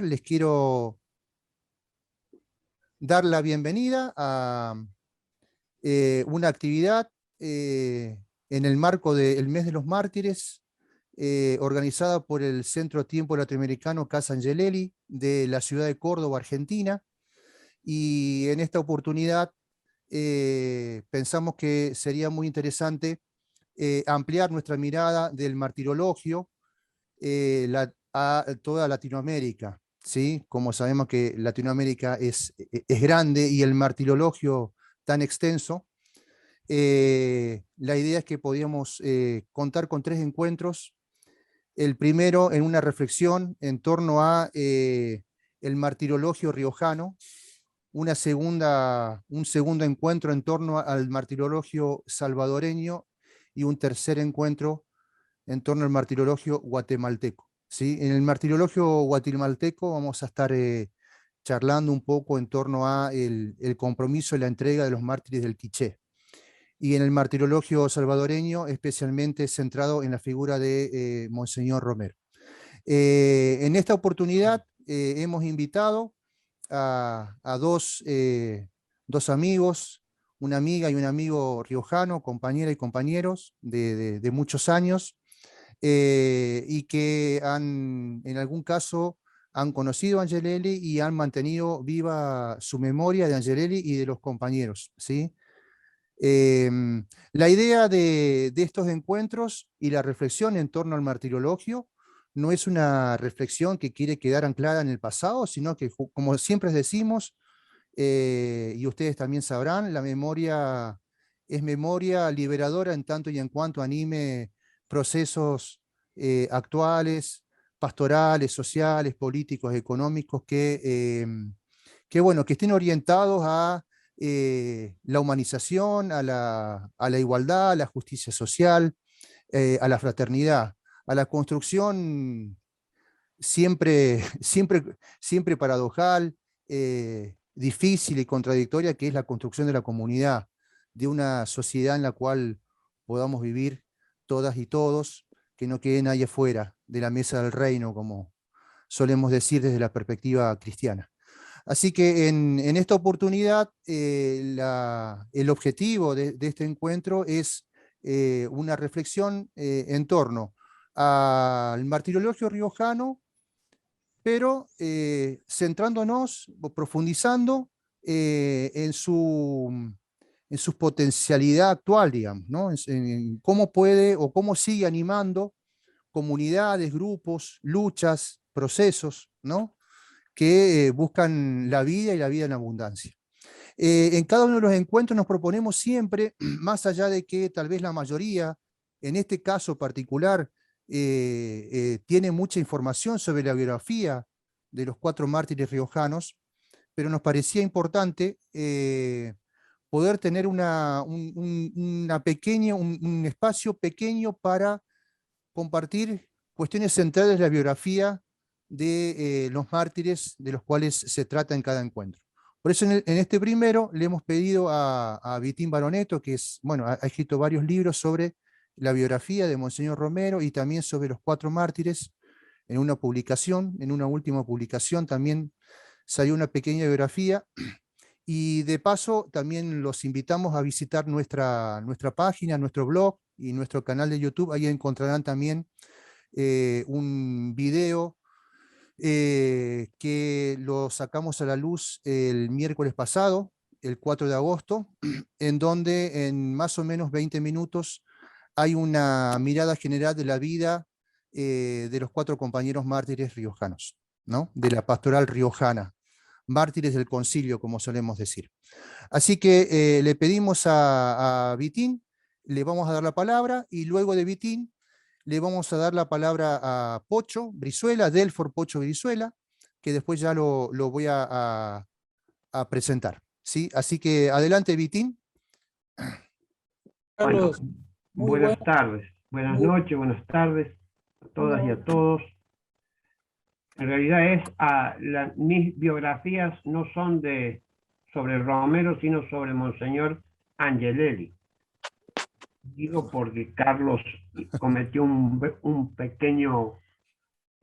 Les quiero dar la bienvenida a una actividad en el marco del Mes de los Mártires, organizada por el Centro Tiempo Latinoamericano Casa Angelelli de la ciudad de Córdoba, Argentina. Y en esta oportunidad pensamos que sería muy interesante ampliar nuestra mirada del martirologio a toda Latinoamérica, ¿sí? Como sabemos que Latinoamérica es grande y el martirologio tan extenso, la idea es que podíamos contar con 3 encuentros. El primero en una reflexión en torno a el martirologio riojano, un segundo encuentro en torno al martirologio salvadoreño y un tercer encuentro en torno al martirologio guatemalteco. ¿Sí? En el martirologio guatemalteco vamos a estar charlando un poco en torno a el compromiso y la entrega de los mártires del Quiché. Y en el martirologio salvadoreño, especialmente centrado en la figura de Monseñor Romero. En esta oportunidad hemos invitado a dos amigos, una amiga y un amigo riojano, compañera y compañeros de muchos años, y que en algún caso han conocido a Angelelli y han mantenido viva su memoria de Angelelli y de los compañeros, ¿sí? La idea de estos encuentros y la reflexión en torno al martirologio no es una reflexión que quiere quedar anclada en el pasado, sino que, como siempre decimos, y ustedes también sabrán, la memoria es memoria liberadora en tanto y en cuanto anime procesos actuales, pastorales, sociales, políticos, económicos, bueno, que estén orientados a la humanización, a la igualdad, a la justicia social, a la fraternidad, a la construcción siempre paradojal, difícil y contradictoria, que es la construcción de la comunidad, de una sociedad en la cual podamos vivir todas y todos, que no quede nadie fuera de la mesa del reino, como solemos decir desde la perspectiva cristiana. Así que en esta oportunidad, el objetivo de este encuentro es una reflexión en torno al martirologio riojano, pero centrándonos o profundizando en su potencialidad actual, digamos, ¿no? En cómo puede o cómo sigue animando comunidades, grupos, luchas, procesos, ¿no? Que buscan la vida y la vida en abundancia. En cada uno de los encuentros nos proponemos siempre, más allá de que tal vez la mayoría, en este caso particular, tiene mucha información sobre la biografía de los 4 mártires riojanos, pero nos parecía importante poder tener un espacio pequeño para compartir cuestiones centrales de la biografía de los mártires de los cuales se trata en cada encuentro. Por eso en este primero le hemos pedido a Vitín Baronetto, que bueno, ha escrito varios libros sobre la biografía de Monseñor Romero y también sobre los 4 mártires. En una última publicación también salió una pequeña biografía. Y de paso también los invitamos a visitar nuestra página, nuestro blog y nuestro canal de YouTube. Ahí encontrarán también un video que lo sacamos a la luz el miércoles pasado, el 4 de agosto, en donde en más o menos 20 minutos hay una mirada general de la vida de los 4 compañeros mártires riojanos, ¿no? De la pastoral riojana, mártires del concilio, como solemos decir. Así que le pedimos a Vitín, le vamos a dar la palabra, y luego de Vitín le vamos a dar la palabra a Pocho Brizuela, Delfor Pocho Brizuela, que después ya lo voy a presentar, ¿sí? Así que adelante, Vitín. Bueno, Carlos, muy buenas buenas. tardes, buenas noches, buenas tardes a todas y a todos. En realidad mis biografías no son sobre Romero, sino sobre Monseñor Angelelli. Digo porque Carlos cometió un pequeño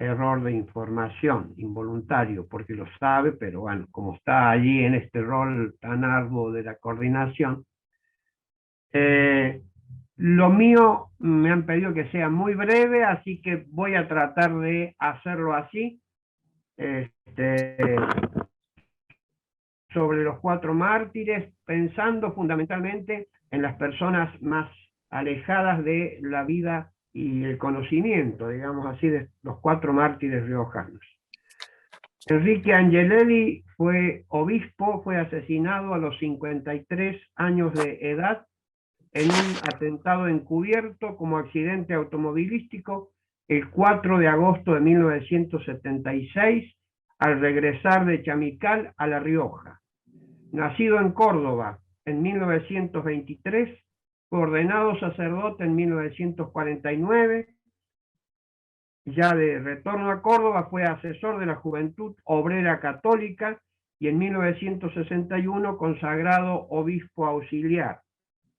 error de información involuntario, porque lo sabe, pero bueno, como está allí en este rol tan arduo de la coordinación, lo mío me han pedido que sea muy breve, así que voy a tratar de hacerlo así. Sobre los 4 mártires, pensando fundamentalmente en las personas más alejadas de la vida y el conocimiento, digamos así, de los 4 mártires riojanos. Enrique Angelelli fue obispo, fue asesinado a los 53 años de edad en un atentado encubierto como accidente automovilístico el 4 de agosto de 1976 al regresar de Chamical a La Rioja. Nacido en Córdoba en 1923, fue ordenado sacerdote en 1949. Ya de retorno a Córdoba fue asesor de la Juventud Obrera Católica y en 1961 consagrado obispo auxiliar.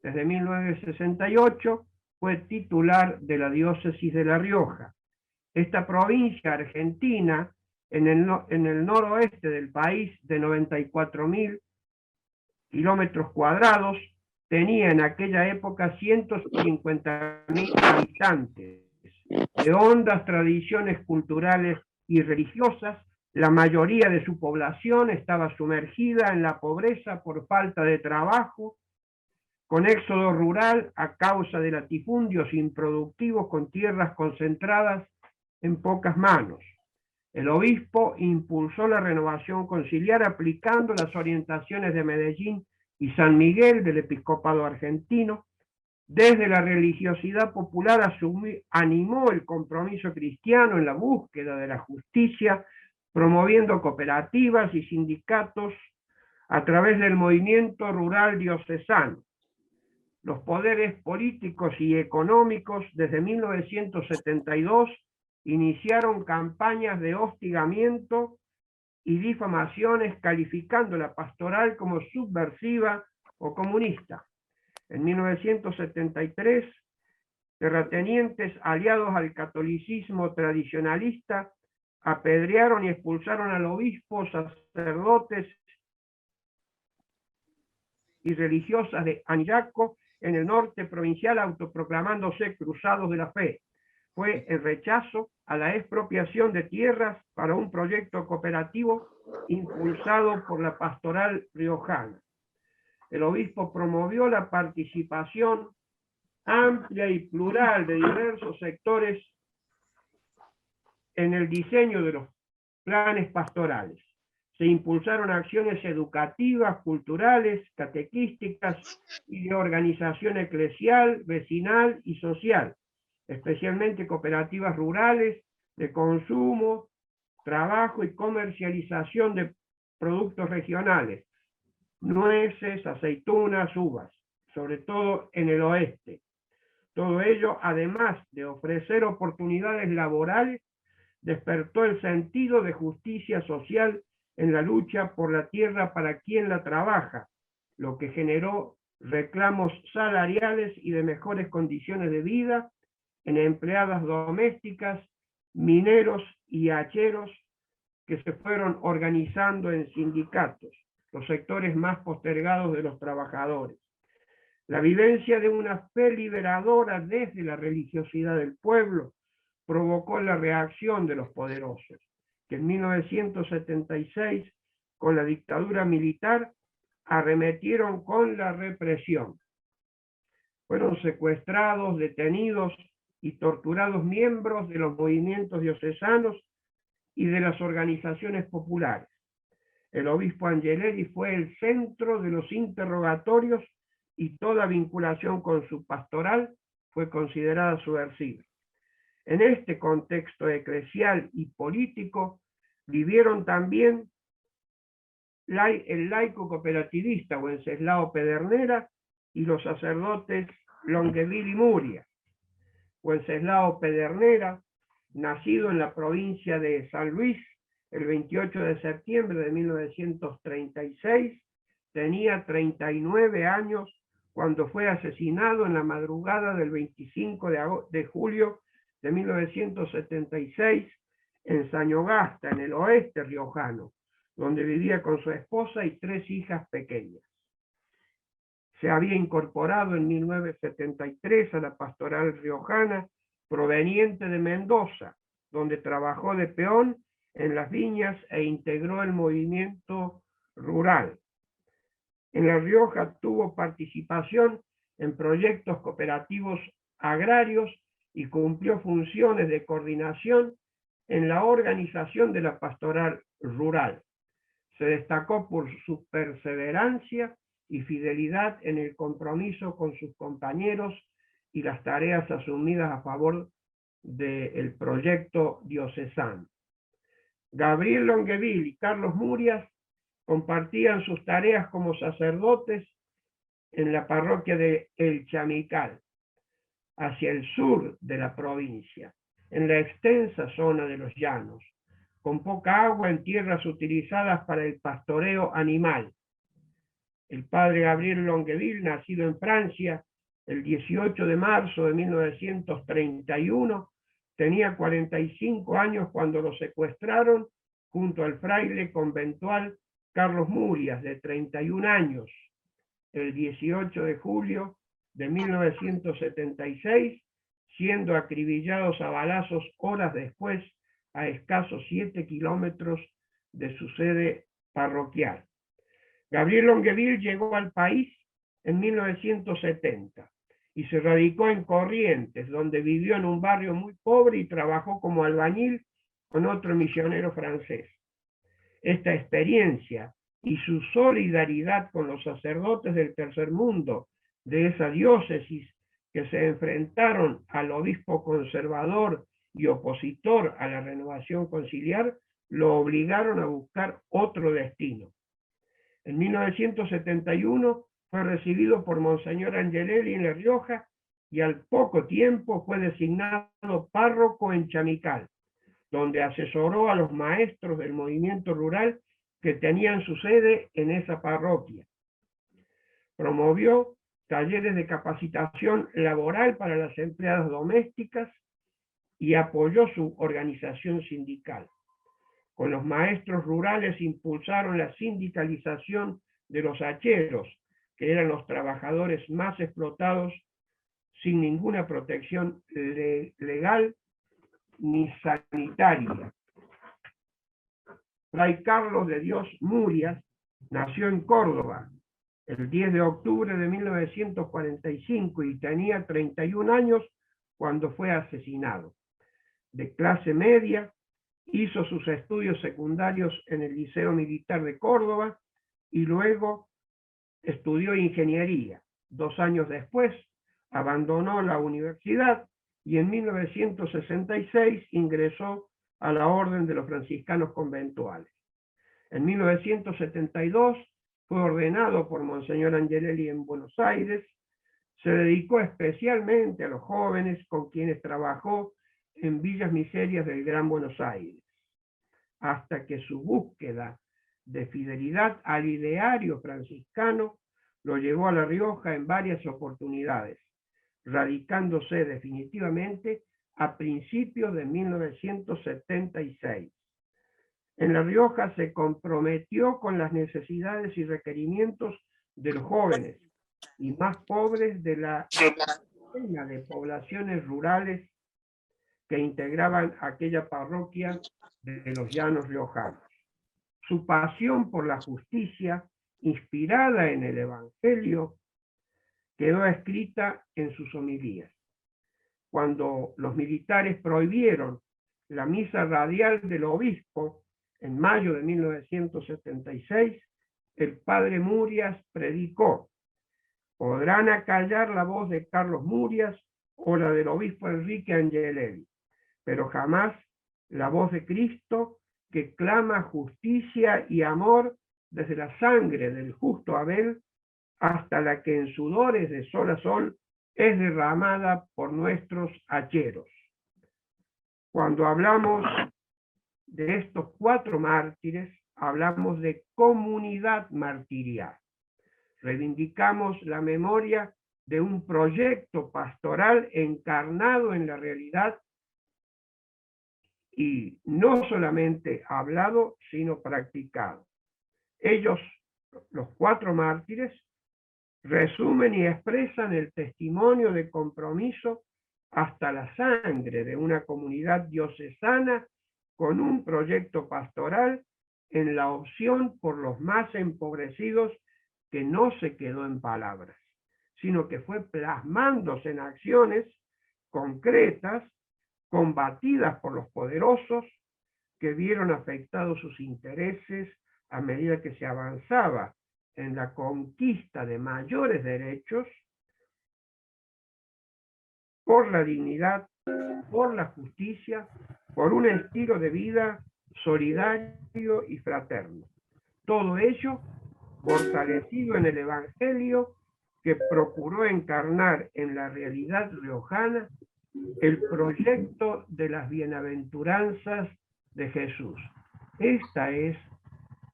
Desde 1968 fue titular de la diócesis de La Rioja. Esta provincia argentina, en el noroeste del país, de 94.000 kilómetros cuadrados, tenía en aquella época 150.000 habitantes, de hondas tradiciones culturales y religiosas. La mayoría de su población estaba sumergida en la pobreza por falta de trabajo, con éxodo rural a causa de latifundios improductivos con tierras concentradas en pocas manos. El obispo impulsó la renovación conciliar aplicando las orientaciones de Medellín y San Miguel del episcopado argentino. Desde la religiosidad popular animó el compromiso cristiano en la búsqueda de la justicia, promoviendo cooperativas y sindicatos a través del movimiento rural diocesano. Los poderes políticos y económicos desde 1972 iniciaron campañas de hostigamiento y difamaciones, calificando la pastoral como subversiva o comunista. En 1973, terratenientes aliados al catolicismo tradicionalista apedrearon y expulsaron al obispo, sacerdotes y religiosas de Anillaco, en el norte provincial, autoproclamándose cruzados de la fe. Fue el rechazo a la expropiación de tierras para un proyecto cooperativo impulsado por la pastoral riojana. El obispo promovió la participación amplia y plural de diversos sectores en el diseño de los planes pastorales. Se impulsaron acciones educativas, culturales, catequísticas y de organización eclesial, vecinal y social, especialmente cooperativas rurales de consumo, trabajo y comercialización de productos regionales, nueces, aceitunas, uvas, sobre todo en el oeste. Todo ello, además de ofrecer oportunidades laborales, despertó el sentido de justicia social en la lucha por la tierra para quien la trabaja, lo que generó reclamos salariales y de mejores condiciones de vida en empleadas domésticas, mineros y hacheros que se fueron organizando en sindicatos, los sectores más postergados de los trabajadores. La vivencia de una fe liberadora desde la religiosidad del pueblo provocó la reacción de los poderosos, que en 1976, con la dictadura militar, arremetieron con la represión. Fueron secuestrados, detenidos y torturados miembros de los movimientos diocesanos y de las organizaciones populares. El obispo Angelelli fue el centro de los interrogatorios y toda vinculación con su pastoral fue considerada subversiva. En este contexto eclesial y político vivieron también el laico cooperativista Wenceslao Pedernera y los sacerdotes Longueville y Muria. Wenceslao Pedernera, nacido en la provincia de San Luis el 28 de septiembre de 1936, tenía 39 años cuando fue asesinado en la madrugada del 25 de julio de 1976 en Sañogasta, en el oeste riojano, donde vivía con su esposa y 3 hijas pequeñas. Se había incorporado en 1973 a la pastoral riojana proveniente de Mendoza, donde trabajó de peón en las viñas e integró el movimiento rural. En La Rioja tuvo participación en proyectos cooperativos agrarios y cumplió funciones de coordinación en la organización de la pastoral rural. Se destacó por su perseverancia y fidelidad en el compromiso con sus compañeros y las tareas asumidas a favor del proyecto diocesano. Gabriel Longueville y Carlos Murias compartían sus tareas como sacerdotes en la parroquia de El Chamical, hacia el sur de la provincia, en la extensa zona de los llanos, con poca agua en tierras utilizadas para el pastoreo animal. El padre Gabriel Longueville, nacido en Francia el 18 de marzo de 1931, tenía 45 años cuando lo secuestraron junto al fraile conventual Carlos Murias, de 31 años, el 18 de julio de 1976, siendo acribillados a balazos horas después a escasos 7 kilómetros de su sede parroquial. Gabriel Longueville llegó al país en 1970 y se radicó en Corrientes, donde vivió en un barrio muy pobre y trabajó como albañil con otro misionero francés. Esta experiencia y su solidaridad con los sacerdotes del tercer mundo de esa diócesis que se enfrentaron al obispo conservador y opositor a la renovación conciliar, lo obligaron a buscar otro destino. En 1971 fue recibido por Monseñor Angelelli en La Rioja y al poco tiempo fue designado párroco en Chamical, donde asesoró a los maestros del movimiento rural que tenían su sede en esa parroquia. Promovió talleres de capacitación laboral para las empleadas domésticas y apoyó su organización sindical. Con los maestros rurales impulsaron la sindicalización de los hacheros, que eran los trabajadores más explotados sin ninguna protección legal ni sanitaria. Fray Carlos de Dios Murias nació en Córdoba el 10 de octubre de 1945 y tenía 31 años cuando fue asesinado. De clase media, hizo sus estudios secundarios en el Liceo Militar de Córdoba y luego estudió ingeniería. 2 años después abandonó la universidad y en 1966 ingresó a la Orden de los Franciscanos Conventuales. En 1972 fue ordenado por Monseñor Angelelli en Buenos Aires. Se dedicó especialmente a los jóvenes con quienes trabajó en Villas Miserias del Gran Buenos Aires, hasta que su búsqueda de fidelidad al ideario franciscano lo llevó a La Rioja en varias oportunidades, radicándose definitivamente a principios de 1976. En La Rioja se comprometió con las necesidades y requerimientos de los jóvenes y más pobres de la decena de poblaciones rurales que integraban aquella parroquia de los llanos riojanos. Su pasión por la justicia, inspirada en el Evangelio, quedó escrita en sus homilías. Cuando los militares prohibieron la misa radial del obispo en mayo de 1976, el padre Murias predicó: podrán acallar la voz de Carlos Murias o la del obispo Enrique Angelelli, pero jamás la voz de Cristo, que clama justicia y amor desde la sangre del justo Abel hasta la que en sudores de sol a sol es derramada por nuestros hacheros. Cuando hablamos de estos 4 mártires, hablamos de comunidad martirial. Reivindicamos la memoria de un proyecto pastoral encarnado en la realidad y no solamente hablado, sino practicado. Ellos, los 4 mártires, resumen y expresan el testimonio de compromiso hasta la sangre de una comunidad diocesana con un proyecto pastoral en la opción por los más empobrecidos, que no se quedó en palabras, sino que fue plasmándose en acciones concretas, combatidas por los poderosos, que vieron afectados sus intereses a medida que se avanzaba en la conquista de mayores derechos por la dignidad, por la justicia, por un estilo de vida solidario y fraterno. Todo ello fortalecido en el Evangelio, que procuró encarnar en la realidad riojana el proyecto de las bienaventuranzas de Jesús. Esta es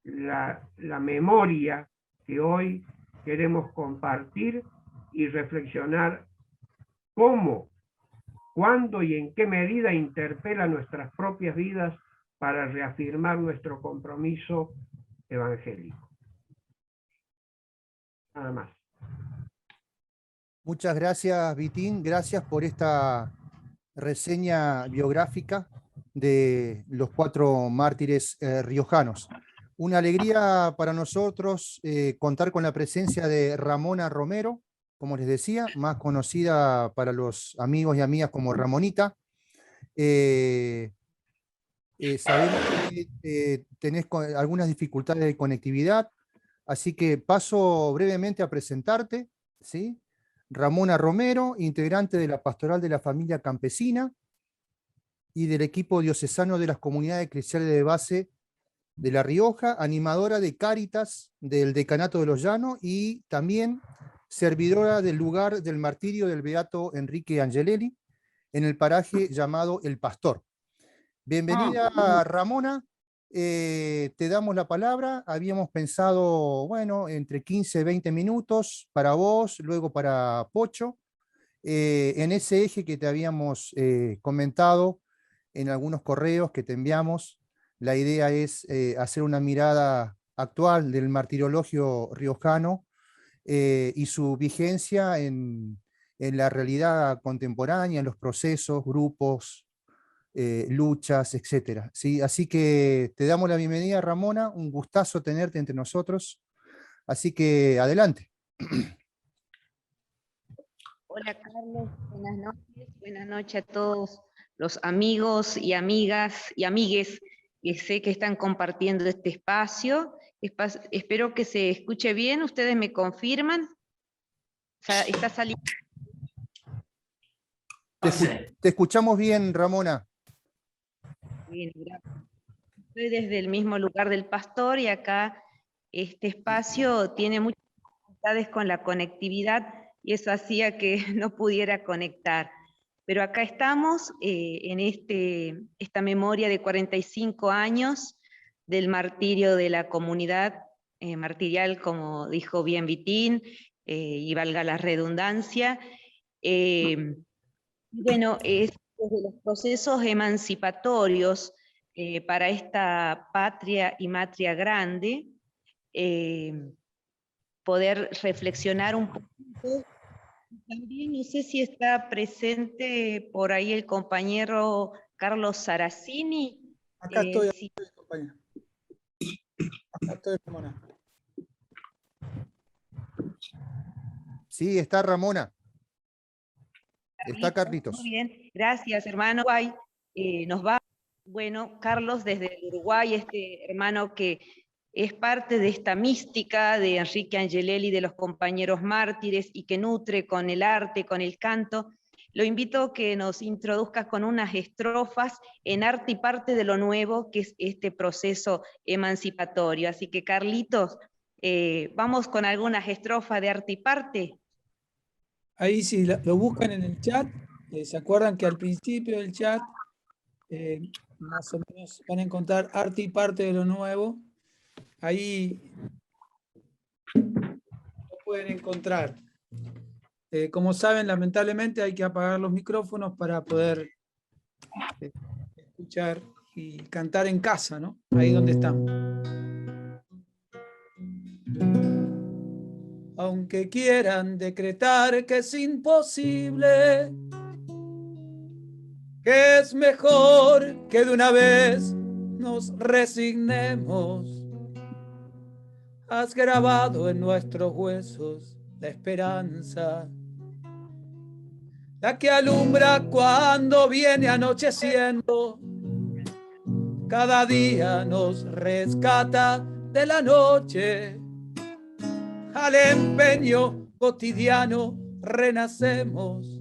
la memoria que hoy queremos compartir y reflexionar cómo, cuándo y en qué medida interpela nuestras propias vidas para reafirmar nuestro compromiso evangélico. Nada más. Muchas gracias, Vitín. Gracias por esta reseña biográfica de los 4 mártires riojanos. Una alegría para nosotros contar con la presencia de Ramona Romero, como les decía, más conocida para los amigos y amigas como Ramonita. Sabemos que tenés algunas dificultades de conectividad, así que paso brevemente a presentarte, ¿sí? Ramona Romero, integrante de la Pastoral de la Familia Campesina y del equipo diocesano de las comunidades eclesiales de base de La Rioja, animadora de Cáritas del Decanato de los Llanos y también servidora del lugar del martirio del beato Enrique Angelelli en el paraje llamado El Pastor. Bienvenida, Ramona. Te damos la palabra. Habíamos pensado, bueno, entre 15 y 20 minutos para vos, luego para Pocho, en ese eje que te habíamos comentado en algunos correos que te enviamos. La idea es hacer una mirada actual del martirologio riojano y su vigencia en la realidad contemporánea, en los procesos, grupos, luchas, etcétera. ¿Sí? Así que te damos la bienvenida, Ramona, un gustazo tenerte entre nosotros, así que adelante. Hola Carlos, buenas noches a todos los amigos y amigas y amigues que sé que están compartiendo este espacio. Espero que se escuche bien, ustedes me confirman. ¿Está saliendo? Te escuchamos bien, Ramona. Bien, gracias. Estoy desde el mismo lugar del Pastor y acá este espacio tiene muchas dificultades con la conectividad y eso hacía que no pudiera conectar. Pero acá estamos en esta memoria de 45 años del martirio de la comunidad martirial, como dijo bien Vitín, y valga la redundancia. Bueno, es desde los procesos emancipatorios para esta patria y matria grande, poder reflexionar un poquito. También no sé si está presente por ahí el compañero Carlos Saracini. Acá estoy, Sí. compañero. Acá estoy, Ramona. Sí, está Ramona. Está Carlitos. Muy bien, gracias hermano. Nos va, bueno, Carlos desde Uruguay, este hermano que es parte de esta mística de Enrique Angelelli, de los compañeros mártires, y que nutre con el arte, con el canto. Lo invito a que nos introduzcas con unas estrofas en Arte y Parte de lo Nuevo, que es este proceso emancipatorio. Así que, Carlitos, vamos con algunas estrofas de Arte y Parte. Ahí si lo buscan en el chat, se acuerdan que al principio del chat más o menos van a encontrar Arte y Parte de lo Nuevo. Ahí lo pueden encontrar. Como saben, lamentablemente hay que apagar los micrófonos para poder escuchar y cantar en casa, ¿no? Ahí donde estamos. Aunque quieran decretar que es imposible, que es mejor que de una vez nos resignemos, has grabado en nuestros huesos la esperanza, la que alumbra cuando viene anocheciendo. Cada día nos rescata de la noche. Al empeño cotidiano renacemos.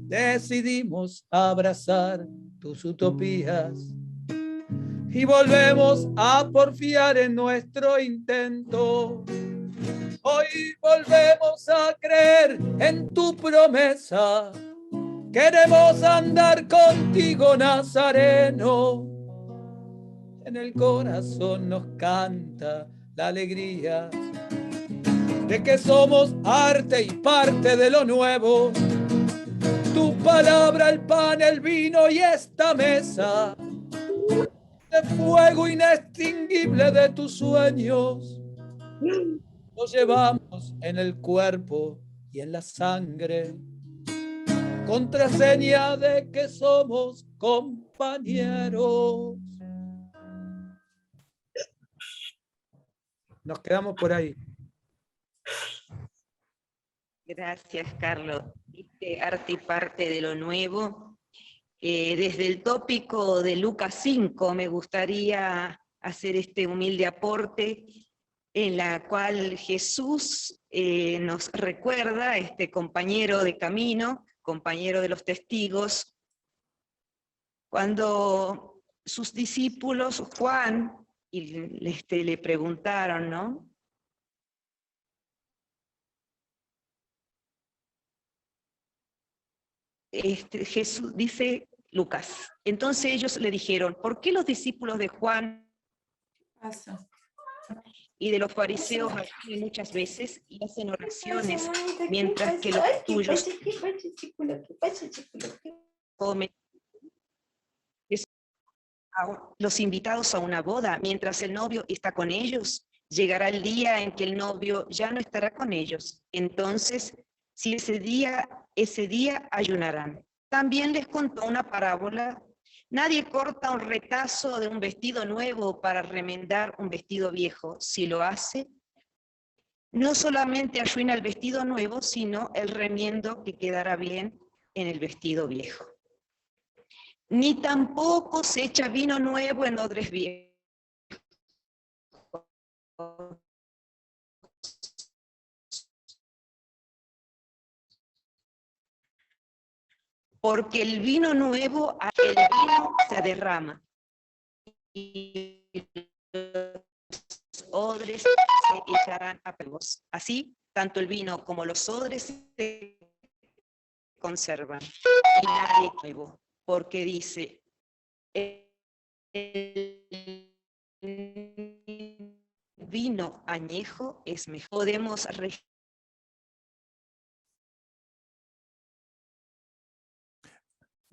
Decidimos abrazar tus utopías y volvemos a porfiar en nuestro intento. Hoy volvemos a creer en tu promesa. Queremos andar contigo, Nazareno. En el corazón nos canta la alegría de que somos arte y parte de lo nuevo. Tu palabra, el pan, el vino y esta mesa de fuego inextinguible de tus sueños. Los llevamos en el cuerpo y en la sangre, contraseña de que somos compañeros. Nos quedamos por ahí. Gracias, Carlos. Arte y parte de lo nuevo. Desde el tópico de Lucas 5 me gustaría hacer este humilde aporte en la cual Jesús nos recuerda, este compañero de camino, compañero de los testigos, cuando sus discípulos, Juan, le preguntaron, ¿no? Jesús dice, Lucas, entonces ellos le dijeron, ¿por qué los discípulos de Juan y de los fariseos ayunan muchas veces y hacen oraciones, mientras que los tuyos comen? Los invitados a una boda, mientras el novio está con ellos, llegará el día en que el novio ya no estará con ellos. Entonces, si ese día ayunarán. También les contó una parábola. Nadie corta un retazo de un vestido nuevo para remendar un vestido viejo. Si lo hace, no solamente ayuna el vestido nuevo, sino el remiendo que quedará bien en el vestido viejo. Ni tampoco se echa vino nuevo en odres viejos. Porque el vino nuevo, el vino se derrama. Y los odres se echarán a perder. Así, tanto el vino como los odres se conservan. Y nadie nuevo. Porque dice, el vino añejo es mejor. Podemos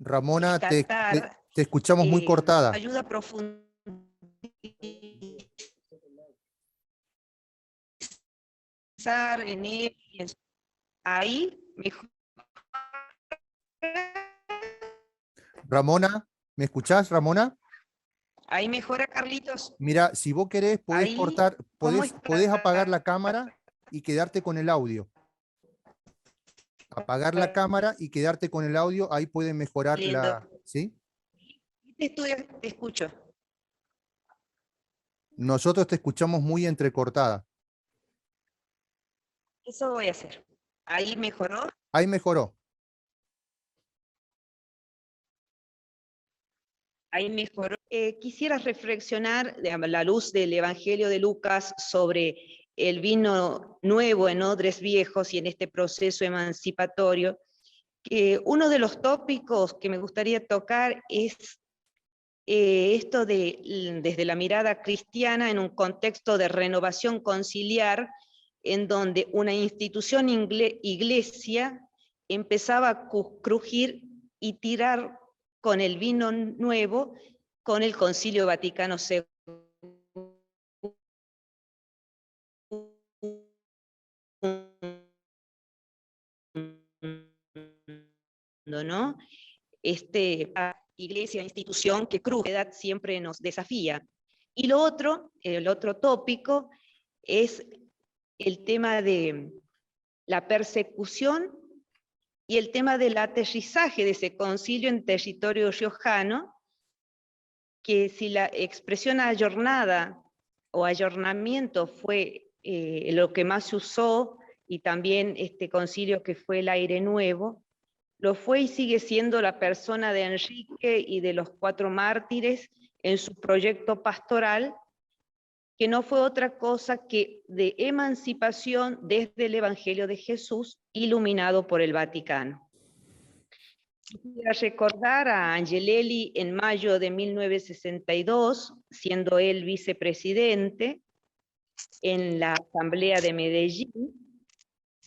Ramona, te escuchamos muy cortada. Ayuda a profundizar en él. Ahí mejor. Ramona, ¿me escuchás, Ramona? Ahí mejora, Carlitos. Mira, si vos querés, podés Ahí, cortar, ¿cómo podés está? apagar la cámara y quedarte con el audio. Apagar la cámara y quedarte con el audio, ahí puede mejorar Lindo. la... ¿Sí? Te escucho. Nosotros te escuchamos muy entrecortada. Eso voy a hacer. Ahí mejoró. Ahí mejoró. Ahí mejoró. Quisiera reflexionar a la luz del Evangelio de Lucas sobre el vino nuevo en odres viejos y en este proceso emancipatorio, que uno de los tópicos que me gustaría tocar es esto desde la mirada cristiana en un contexto de renovación conciliar, en donde una institución iglesia empezaba a crujir y tirar con el vino nuevo, con el Concilio Vaticano II. ¿No? Iglesia, institución que Cruzedad siempre nos desafía. Y lo otro, el otro tópico, es el tema de la persecución y el tema del aterrizaje de ese concilio en territorio riojano, que si la expresión ayornada o ayornamiento fue lo que más se usó, y también este concilio que fue el aire nuevo, lo fue y sigue siendo la persona de Enrique y de los 4 mártires en su proyecto pastoral, que no fue otra cosa que de emancipación desde el Evangelio de Jesús, iluminado por el Vaticano. Quisiera recordar a Angelelli en mayo de 1962, siendo él vicepresidente en la Asamblea de Medellín,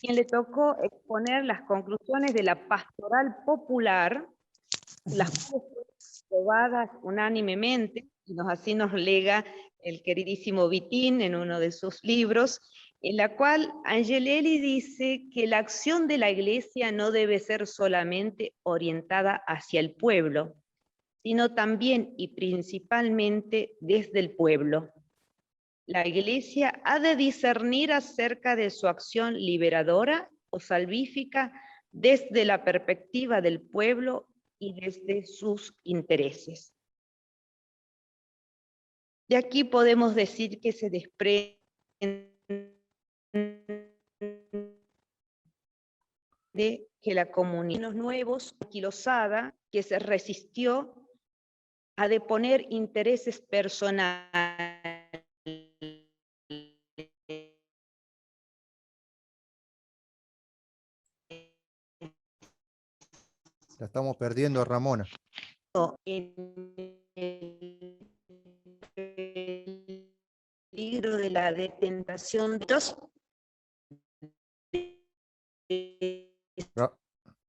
quien le tocó exponer las conclusiones de la Pastoral Popular, las cuales fueron aprobadas unánimemente, y así nos lega el queridísimo Vitín en uno de sus libros, en la cual Angelelli dice que la acción de la Iglesia no debe ser solamente orientada hacia el pueblo, sino también y principalmente desde el pueblo. La Iglesia ha de discernir acerca de su acción liberadora o salvífica desde la perspectiva del pueblo y desde sus intereses. De aquí podemos decir que se desprende de que la comunidad de los nuevos, anquilosada, que se resistió a deponer intereses personales La estamos perdiendo a Ramona. en el peligro de la detentación de los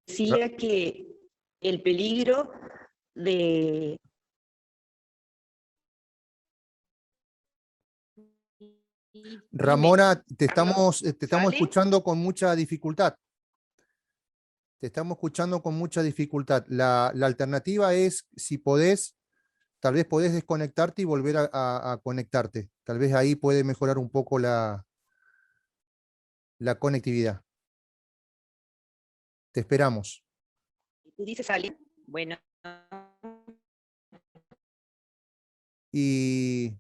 decía que el peligro de Ramona, te estamos ¿Sale? escuchando con mucha dificultad. Te estamos escuchando con mucha dificultad. La alternativa es, si podés, tal vez podés desconectarte y volver a conectarte. Tal vez ahí puede mejorar un poco la conectividad. Te esperamos. ¿Tú dices alguien? Bueno. Y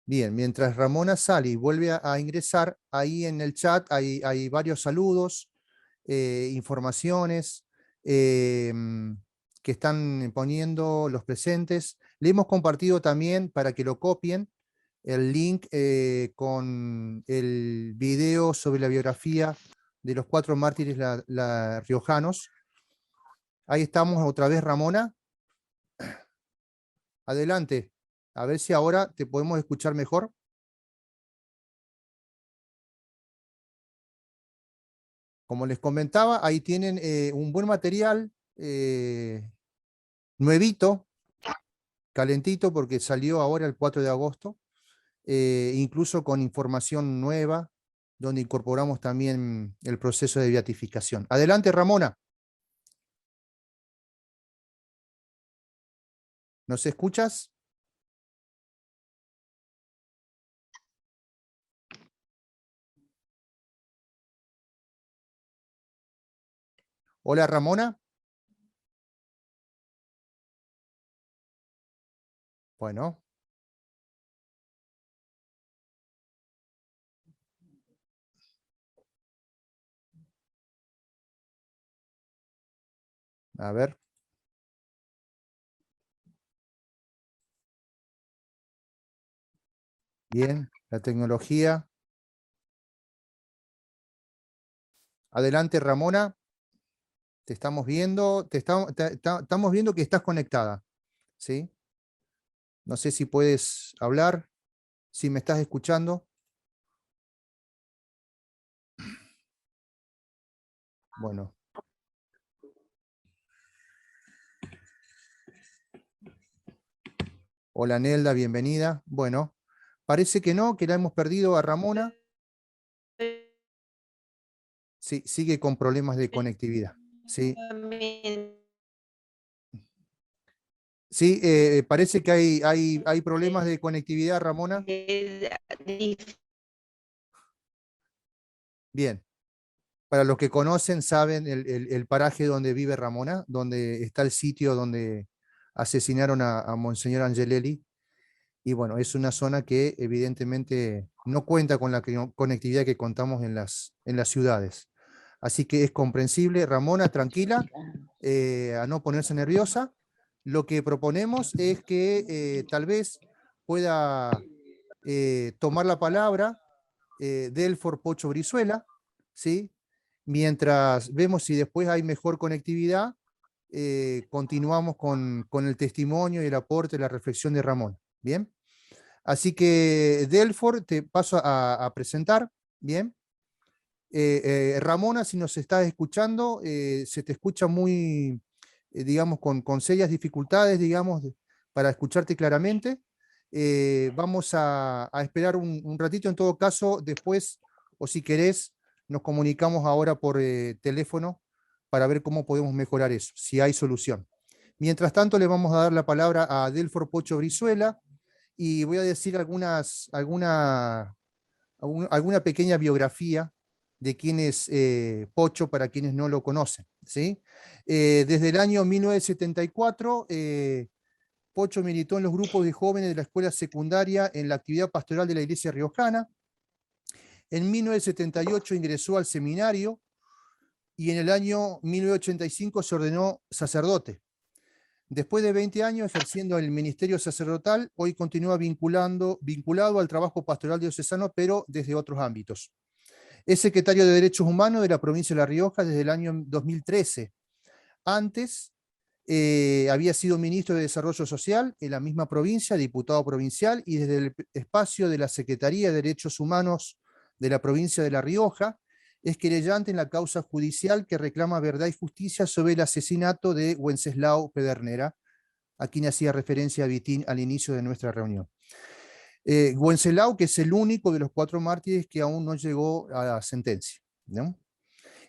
bien, mientras Ramona sale y vuelve a ingresar, ahí en el chat hay varios saludos, informaciones que están poniendo los presentes. Le hemos compartido también, para que lo copien, el link con el video sobre la biografía de los 4 mártires riojanos. Ahí estamos otra vez, Ramona. Adelante, a ver si ahora te podemos escuchar mejor. Como les comentaba, ahí tienen un buen material, nuevito, calentito, porque salió ahora el 4 de agosto, incluso con información nueva, donde incorporamos también el proceso de beatificación. Adelante, Ramona. ¿Nos escuchas? Hola, Ramona. Bueno. A ver. Bien, la tecnología. Adelante, Ramona. Te estamos viendo, estamos viendo que estás conectada, ¿sí? No sé si puedes hablar, si me estás escuchando. Bueno. Hola Nelda, bienvenida. Bueno, parece que no, que la hemos perdido a Ramona. Sí, sigue con problemas de conectividad. Sí, sí, parece que hay problemas de conectividad, Ramona. Bien. Para los que conocen, saben el paraje donde vive Ramona, donde está el sitio donde asesinaron a Monseñor Angelelli. Y bueno, es una zona que evidentemente no cuenta con la conectividad que contamos en las ciudades. Así que es comprensible. Ramona, tranquila, a no ponerse nerviosa. Lo que proponemos es que tal vez pueda tomar la palabra Delfor Pocho Brizuela, ¿sí? Mientras vemos si después hay mejor conectividad, continuamos con el testimonio y el aporte, la reflexión de Ramón. ¿Bien? Así que, Delfor, te paso a presentar. ¿Bien? Ramona, si nos estás escuchando, se te escucha muy, digamos, con serias dificultades, digamos, para escucharte claramente. Vamos a esperar un ratito, en todo caso, después, o si querés, nos comunicamos ahora por teléfono para ver cómo podemos mejorar eso, si hay solución. Mientras tanto, le vamos a dar la palabra a Delfor Pocho Brizuela y voy a decir alguna pequeña biografía de quién es Pocho para quienes no lo conocen, ¿sí? Desde el año 1974, Pocho militó en los grupos de jóvenes de la escuela secundaria en la actividad pastoral de la Iglesia Riojana. En 1978 ingresó al seminario y en el año 1985 se ordenó sacerdote. Después de 20 años ejerciendo el ministerio sacerdotal, hoy continúa vinculado al trabajo pastoral diocesano, pero desde otros ámbitos. Es secretario de Derechos Humanos de la provincia de La Rioja desde el año 2013. Antes había sido ministro de Desarrollo Social en la misma provincia, diputado provincial, y desde el espacio de la Secretaría de Derechos Humanos de la provincia de La Rioja, es querellante en la causa judicial que reclama verdad y justicia sobre el asesinato de Wenceslao Pedernera, a quien hacía referencia Vitín al inicio de nuestra reunión. Wenceslao, que es el único de los 4 mártires que aún no llegó a la sentencia, ¿no?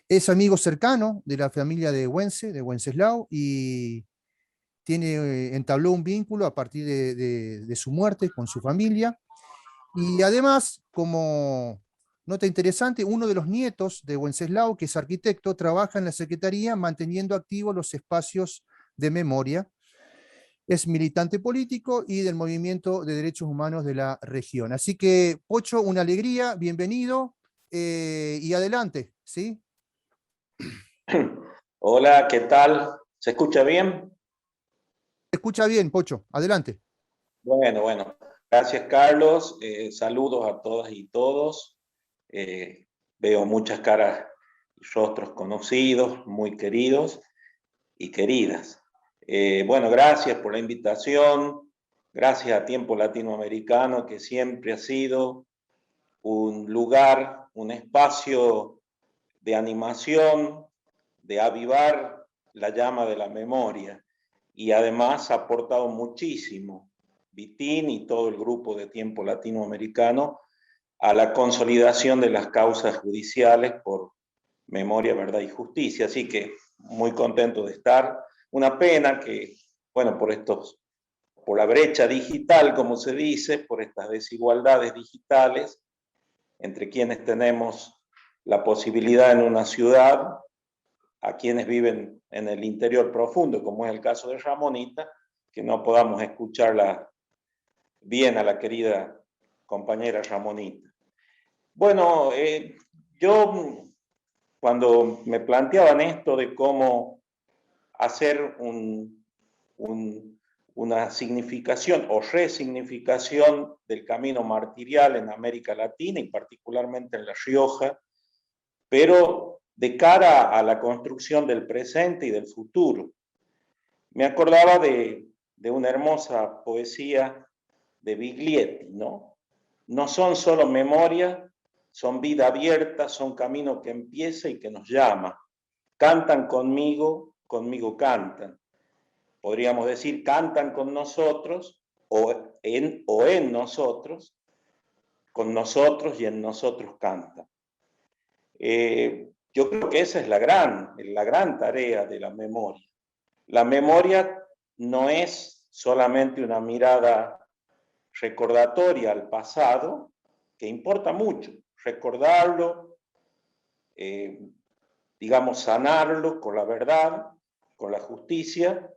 Es amigo cercano de la familia de Wenceslao, y entabló un vínculo a partir de su muerte con su familia. Y además, como nota interesante, uno de los nietos de Wenceslao, que es arquitecto, trabaja en la Secretaría manteniendo activos los espacios de memoria. Es militante político y del movimiento de derechos humanos de la región. Así que, Pocho, una alegría, bienvenido, y adelante, ¿sí? Hola, ¿qué tal? ¿Se escucha bien? Se escucha bien, Pocho, adelante. Bueno, gracias Carlos. Saludos a todas y todos. Veo muchas caras y rostros conocidos, muy queridos y queridas. Bueno, gracias por la invitación. Gracias a Tiempo Latinoamericano, que siempre ha sido un lugar, un espacio de animación, de avivar la llama de la memoria, y además ha aportado muchísimo, Vitín y todo el grupo de Tiempo Latinoamericano, a la consolidación de las causas judiciales por memoria, verdad y justicia. Así que muy contento de estar. Una pena que, bueno, por la brecha digital, como se dice, por estas desigualdades digitales entre quienes tenemos la posibilidad en una ciudad, a quienes viven en el interior profundo, como es el caso de Ramonita, que no podamos escucharla bien a la querida compañera Ramonita. Bueno, yo cuando me planteaban esto de cómo hacer una significación o resignificación del camino martirial en América Latina y particularmente en La Rioja, pero de cara a la construcción del presente y del futuro. Me acordaba de una hermosa poesía de Biglietti, ¿no? No son solo memoria, son vida abierta, son camino que empieza y que nos llama. cantan conmigo, conmigo cantan. Podríamos decir, cantan con nosotros o en nosotros, con nosotros y en nosotros cantan. Yo creo que esa es la gran tarea de la memoria. La memoria no es solamente una mirada recordatoria al pasado, que importa mucho, recordarlo, digamos, sanarlo con la verdad, con la justicia,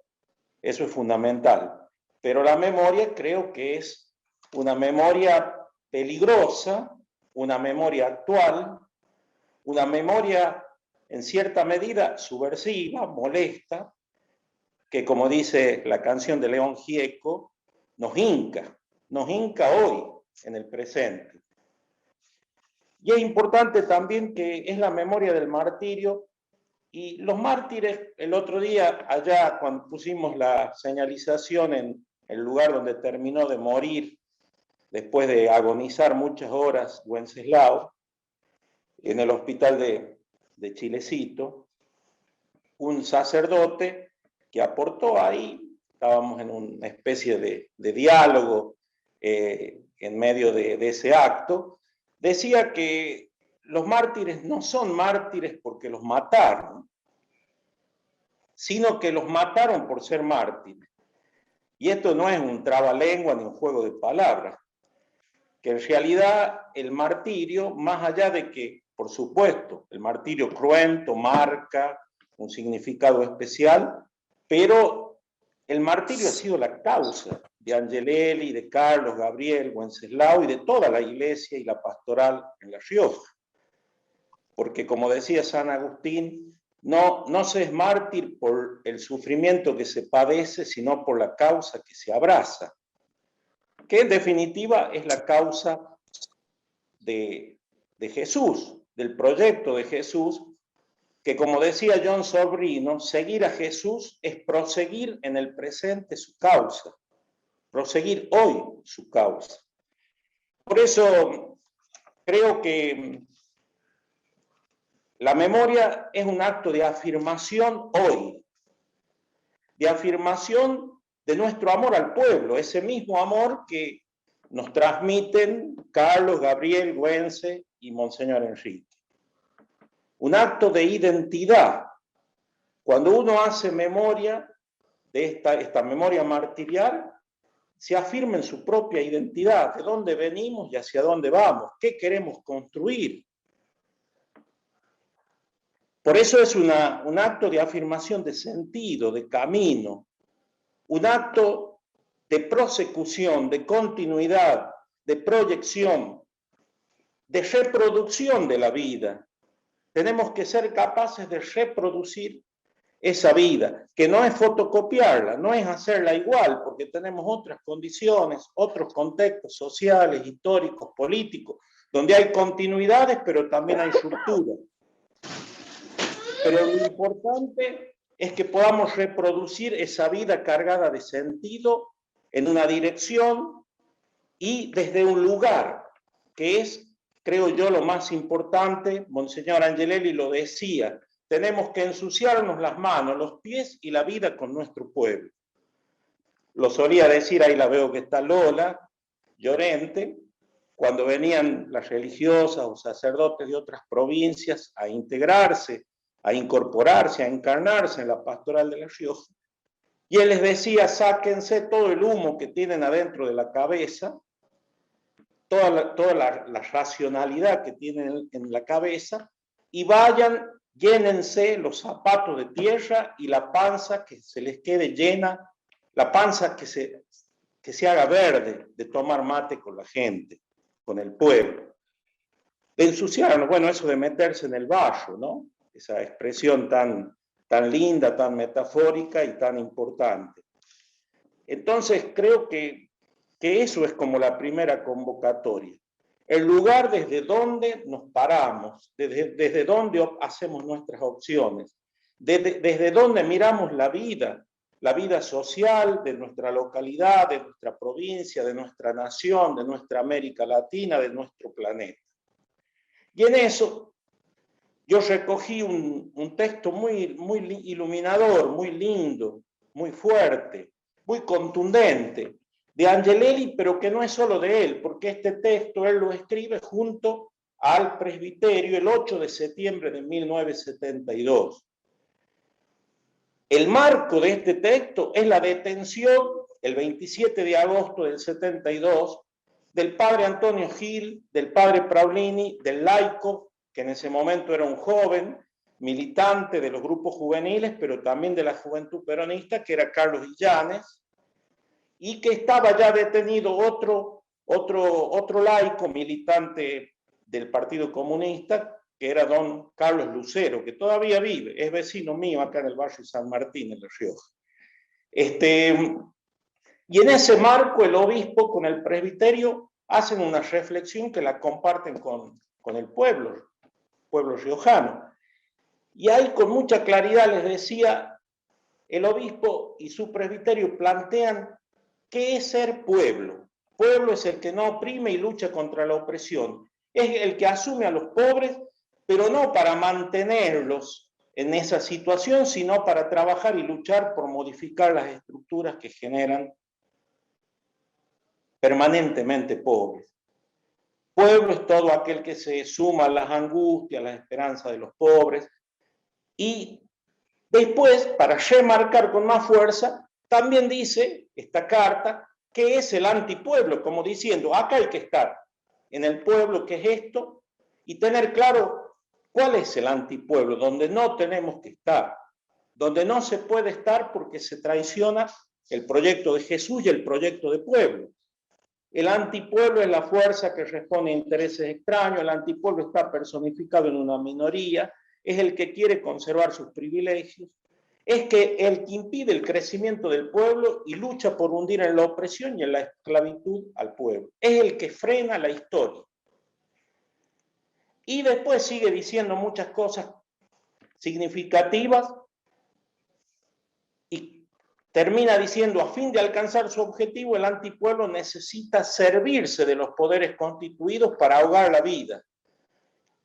eso es fundamental. Pero la memoria creo que es una memoria peligrosa, una memoria actual, una memoria en cierta medida subversiva, molesta, que como dice la canción de León Gieco, nos hinca hoy en el presente. Y es importante también que es la memoria del martirio, y los mártires, el otro día allá cuando pusimos la señalización en el lugar donde terminó de morir, después de agonizar muchas horas, Wenceslao, en el hospital de Chilecito, un sacerdote que aportó ahí, estábamos en una especie de diálogo en medio de ese acto, decía que los mártires no son mártires porque los mataron, sino que los mataron por ser mártires. Y esto no es un trabalengua ni un juego de palabras, que en realidad el martirio, más allá de que, por supuesto, el martirio cruento marca un significado especial, pero el martirio ha sido la causa de Angelelli, de Carlos, Gabriel, Wenceslao y de toda la iglesia y la pastoral en La Rioja. Porque como decía San Agustín, no se es mártir por el sufrimiento que se padece, sino por la causa que se abraza, que en definitiva es la causa de Jesús, del proyecto de Jesús, que como decía John Sobrino, seguir a Jesús es proseguir en el presente su causa, proseguir hoy su causa. Por eso creo que la memoria es un acto de afirmación hoy, de afirmación de nuestro amor al pueblo, ese mismo amor que nos transmiten Carlos, Gabriel, Güense y Monseñor Enrique. Un acto de identidad. Cuando uno hace memoria de esta memoria martirial, se afirma en su propia identidad, de dónde venimos y hacia dónde vamos, qué queremos construir. Por eso es un acto de afirmación de sentido, de camino, un acto de prosecución, de continuidad, de proyección, de reproducción de la vida. Tenemos que ser capaces de reproducir esa vida, que no es fotocopiarla, no es hacerla igual, porque tenemos otras condiciones, otros contextos sociales, históricos, políticos, donde hay continuidades, pero también hay rupturas. Pero lo importante es que podamos reproducir esa vida cargada de sentido en una dirección y desde un lugar, que es, creo yo, lo más importante. Monseñor Angelelli lo decía, tenemos que ensuciarnos las manos, los pies y la vida con nuestro pueblo. Lo solía decir, ahí la veo que está Lola, Llorente, cuando venían las religiosas o sacerdotes de otras provincias a integrarse, a incorporarse, a encarnarse en la pastoral de La Rioja. Y él les decía, sáquense todo el humo que tienen adentro de la cabeza, toda la racionalidad que tienen en la cabeza, y vayan, llénense los zapatos de tierra y la panza que se les quede llena, la panza que se haga verde de tomar mate con la gente, con el pueblo. De ensuciarnos, bueno, eso de meterse en el barro, ¿no? Esa expresión tan linda, tan metafórica y tan importante. Entonces creo que eso es como la primera convocatoria. El lugar desde donde nos paramos, desde donde hacemos nuestras opciones, desde donde miramos la vida social de nuestra localidad, de nuestra provincia, de nuestra nación, de nuestra América Latina, de nuestro planeta. Y en eso yo recogí un texto muy iluminador, muy lindo, muy fuerte, muy contundente, de Angelelli, pero que no es solo de él, porque este texto él lo escribe junto al presbiterio el 8 de septiembre de 1972. El marco de este texto es la detención, el 27 de agosto del 72, del padre Antonio Gil, del padre Praulini, del laico, que en ese momento era un joven militante de los grupos juveniles, pero también de la juventud peronista, que era Carlos Illanes, y que estaba ya detenido otro laico militante del Partido Comunista, que era don Carlos Lucero, que todavía vive, es vecino mío acá en el barrio San Martín, en La Rioja. Y en ese marco el obispo con el presbiterio hacen una reflexión que la comparten con el pueblo riojano. Y ahí con mucha claridad les decía, el obispo y su presbiterio plantean qué es ser pueblo. Pueblo es el que no oprime y lucha contra la opresión. Es el que asume a los pobres, pero no para mantenerlos en esa situación, sino para trabajar y luchar por modificar las estructuras que generan permanentemente pobres. Pueblo es todo aquel que se suma a las angustias, a las esperanzas de los pobres. Y después, para remarcar con más fuerza, también dice esta carta que es el antipueblo, como diciendo, acá hay que estar en el pueblo, que es esto, y tener claro cuál es el antipueblo, donde no tenemos que estar, donde no se puede estar porque se traiciona el proyecto de Jesús y el proyecto de pueblo. El antipueblo es la fuerza que responde a intereses extraños, el antipueblo está personificado en una minoría, es el que quiere conservar sus privilegios, es que el que impide el crecimiento del pueblo y lucha por hundir en la opresión y en la esclavitud al pueblo. Es el que frena la historia. Y después sigue diciendo muchas cosas significativas y termina diciendo, a fin de alcanzar su objetivo, el antipueblo necesita servirse de los poderes constituidos para ahogar la vida,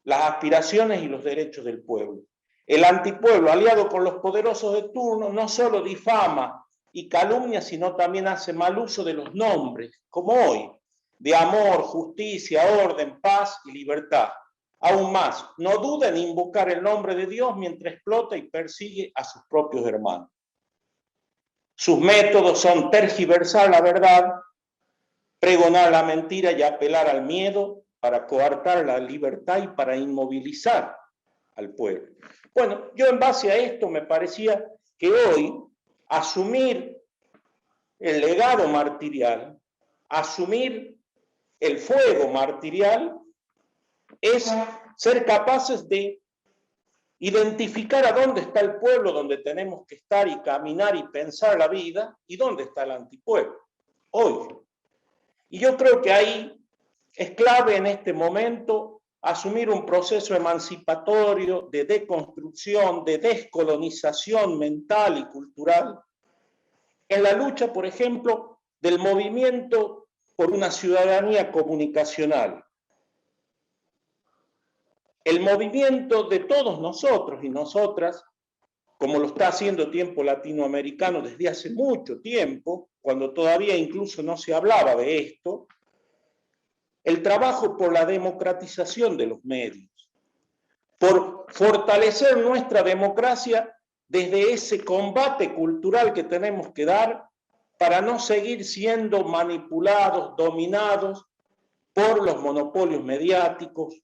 las aspiraciones y los derechos del pueblo. El antipueblo, aliado con los poderosos de turno, no solo difama y calumnia, sino también hace mal uso de los nombres, como hoy, de amor, justicia, orden, paz y libertad. Aún más, no duda en invocar el nombre de Dios mientras explota y persigue a sus propios hermanos. Sus métodos son tergiversar la verdad, pregonar la mentira y apelar al miedo para coartar la libertad y para inmovilizar al pueblo. Bueno, yo en base a esto me parecía que hoy asumir el legado martirial, asumir el fuego martirial, es ser capaces de identificar a dónde está el pueblo donde tenemos que estar y caminar y pensar la vida y dónde está el antipueblo, hoy. Y yo creo que ahí es clave en este momento asumir un proceso emancipatorio de deconstrucción, de descolonización mental y cultural, en la lucha, por ejemplo, del movimiento por una ciudadanía comunicacional. El movimiento de todos nosotros y nosotras, como lo está haciendo Tiempo Latinoamericano desde hace mucho tiempo, cuando todavía incluso no se hablaba de esto, el trabajo por la democratización de los medios, por fortalecer nuestra democracia desde ese combate cultural que tenemos que dar para no seguir siendo manipulados, dominados por los monopolios mediáticos,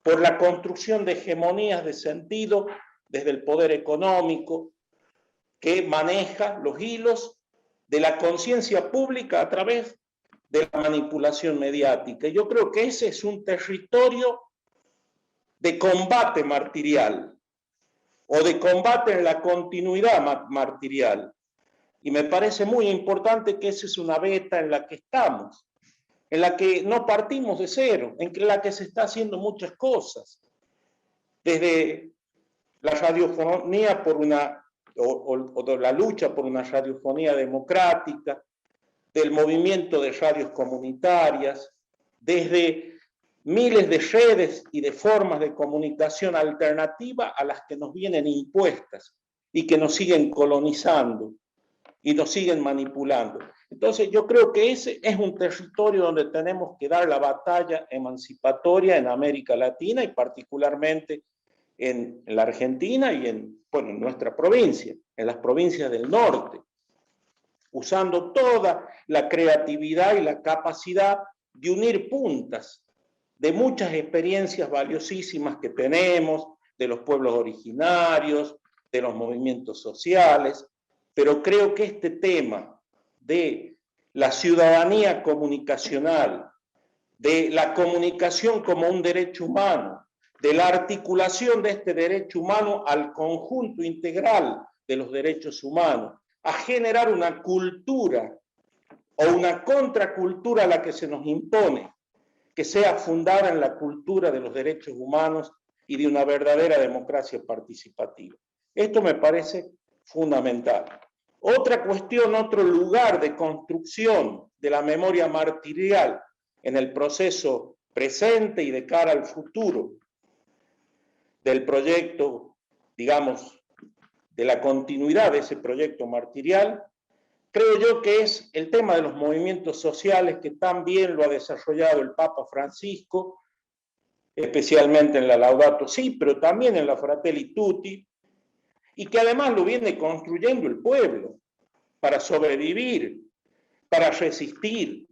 por la construcción de hegemonías de sentido desde el poder económico que maneja los hilos de la conciencia pública a través de la manipulación mediática. Yo creo que ese es un territorio de combate martirial o de combate en la continuidad martirial. Y me parece muy importante que esa es una beta en la que estamos, en la que no partimos de cero, en la que se está haciendo muchas cosas. Desde la radiofonía por una, o la lucha por una radiofonía democrática, del movimiento de radios comunitarias, desde miles de redes y de formas de comunicación alternativa a las que nos vienen impuestas y que nos siguen colonizando y nos siguen manipulando. Entonces yo creo que ese es un territorio donde tenemos que dar la batalla emancipatoria en América Latina y particularmente en la Argentina y en nuestra provincia, en las provincias del norte, usando toda la creatividad y la capacidad de unir puntas de muchas experiencias valiosísimas que tenemos, de los pueblos originarios, de los movimientos sociales, pero creo que este tema de la ciudadanía comunicacional, de la comunicación como un derecho humano, de la articulación de este derecho humano al conjunto integral de los derechos humanos, a generar una cultura o una contracultura a la que se nos impone, que sea fundada en la cultura de los derechos humanos y de una verdadera democracia participativa. Esto me parece fundamental. Otra cuestión, otro lugar de construcción de la memoria martirial en el proceso presente y de cara al futuro del proyecto, digamos, de la continuidad de ese proyecto martirial, creo yo que es el tema de los movimientos sociales, que también lo ha desarrollado el Papa Francisco, especialmente en la Laudato Si, pero también en la Fratelli Tutti, y que además lo viene construyendo el pueblo para sobrevivir, para resistir,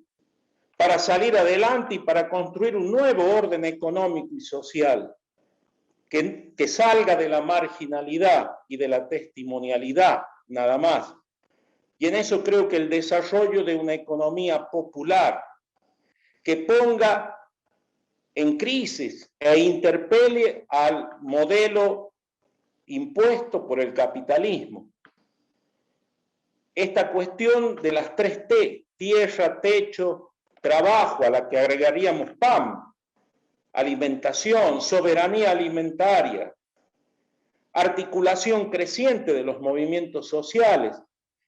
para salir adelante y para construir un nuevo orden económico y social que salga de la marginalidad y de la testimonialidad, nada más. Y en eso creo que el desarrollo de una economía popular que ponga en crisis e interpele al modelo impuesto por el capitalismo. Esta cuestión de las 3T, tierra, techo, trabajo, a la que agregaríamos PAM, alimentación, soberanía alimentaria, articulación creciente de los movimientos sociales,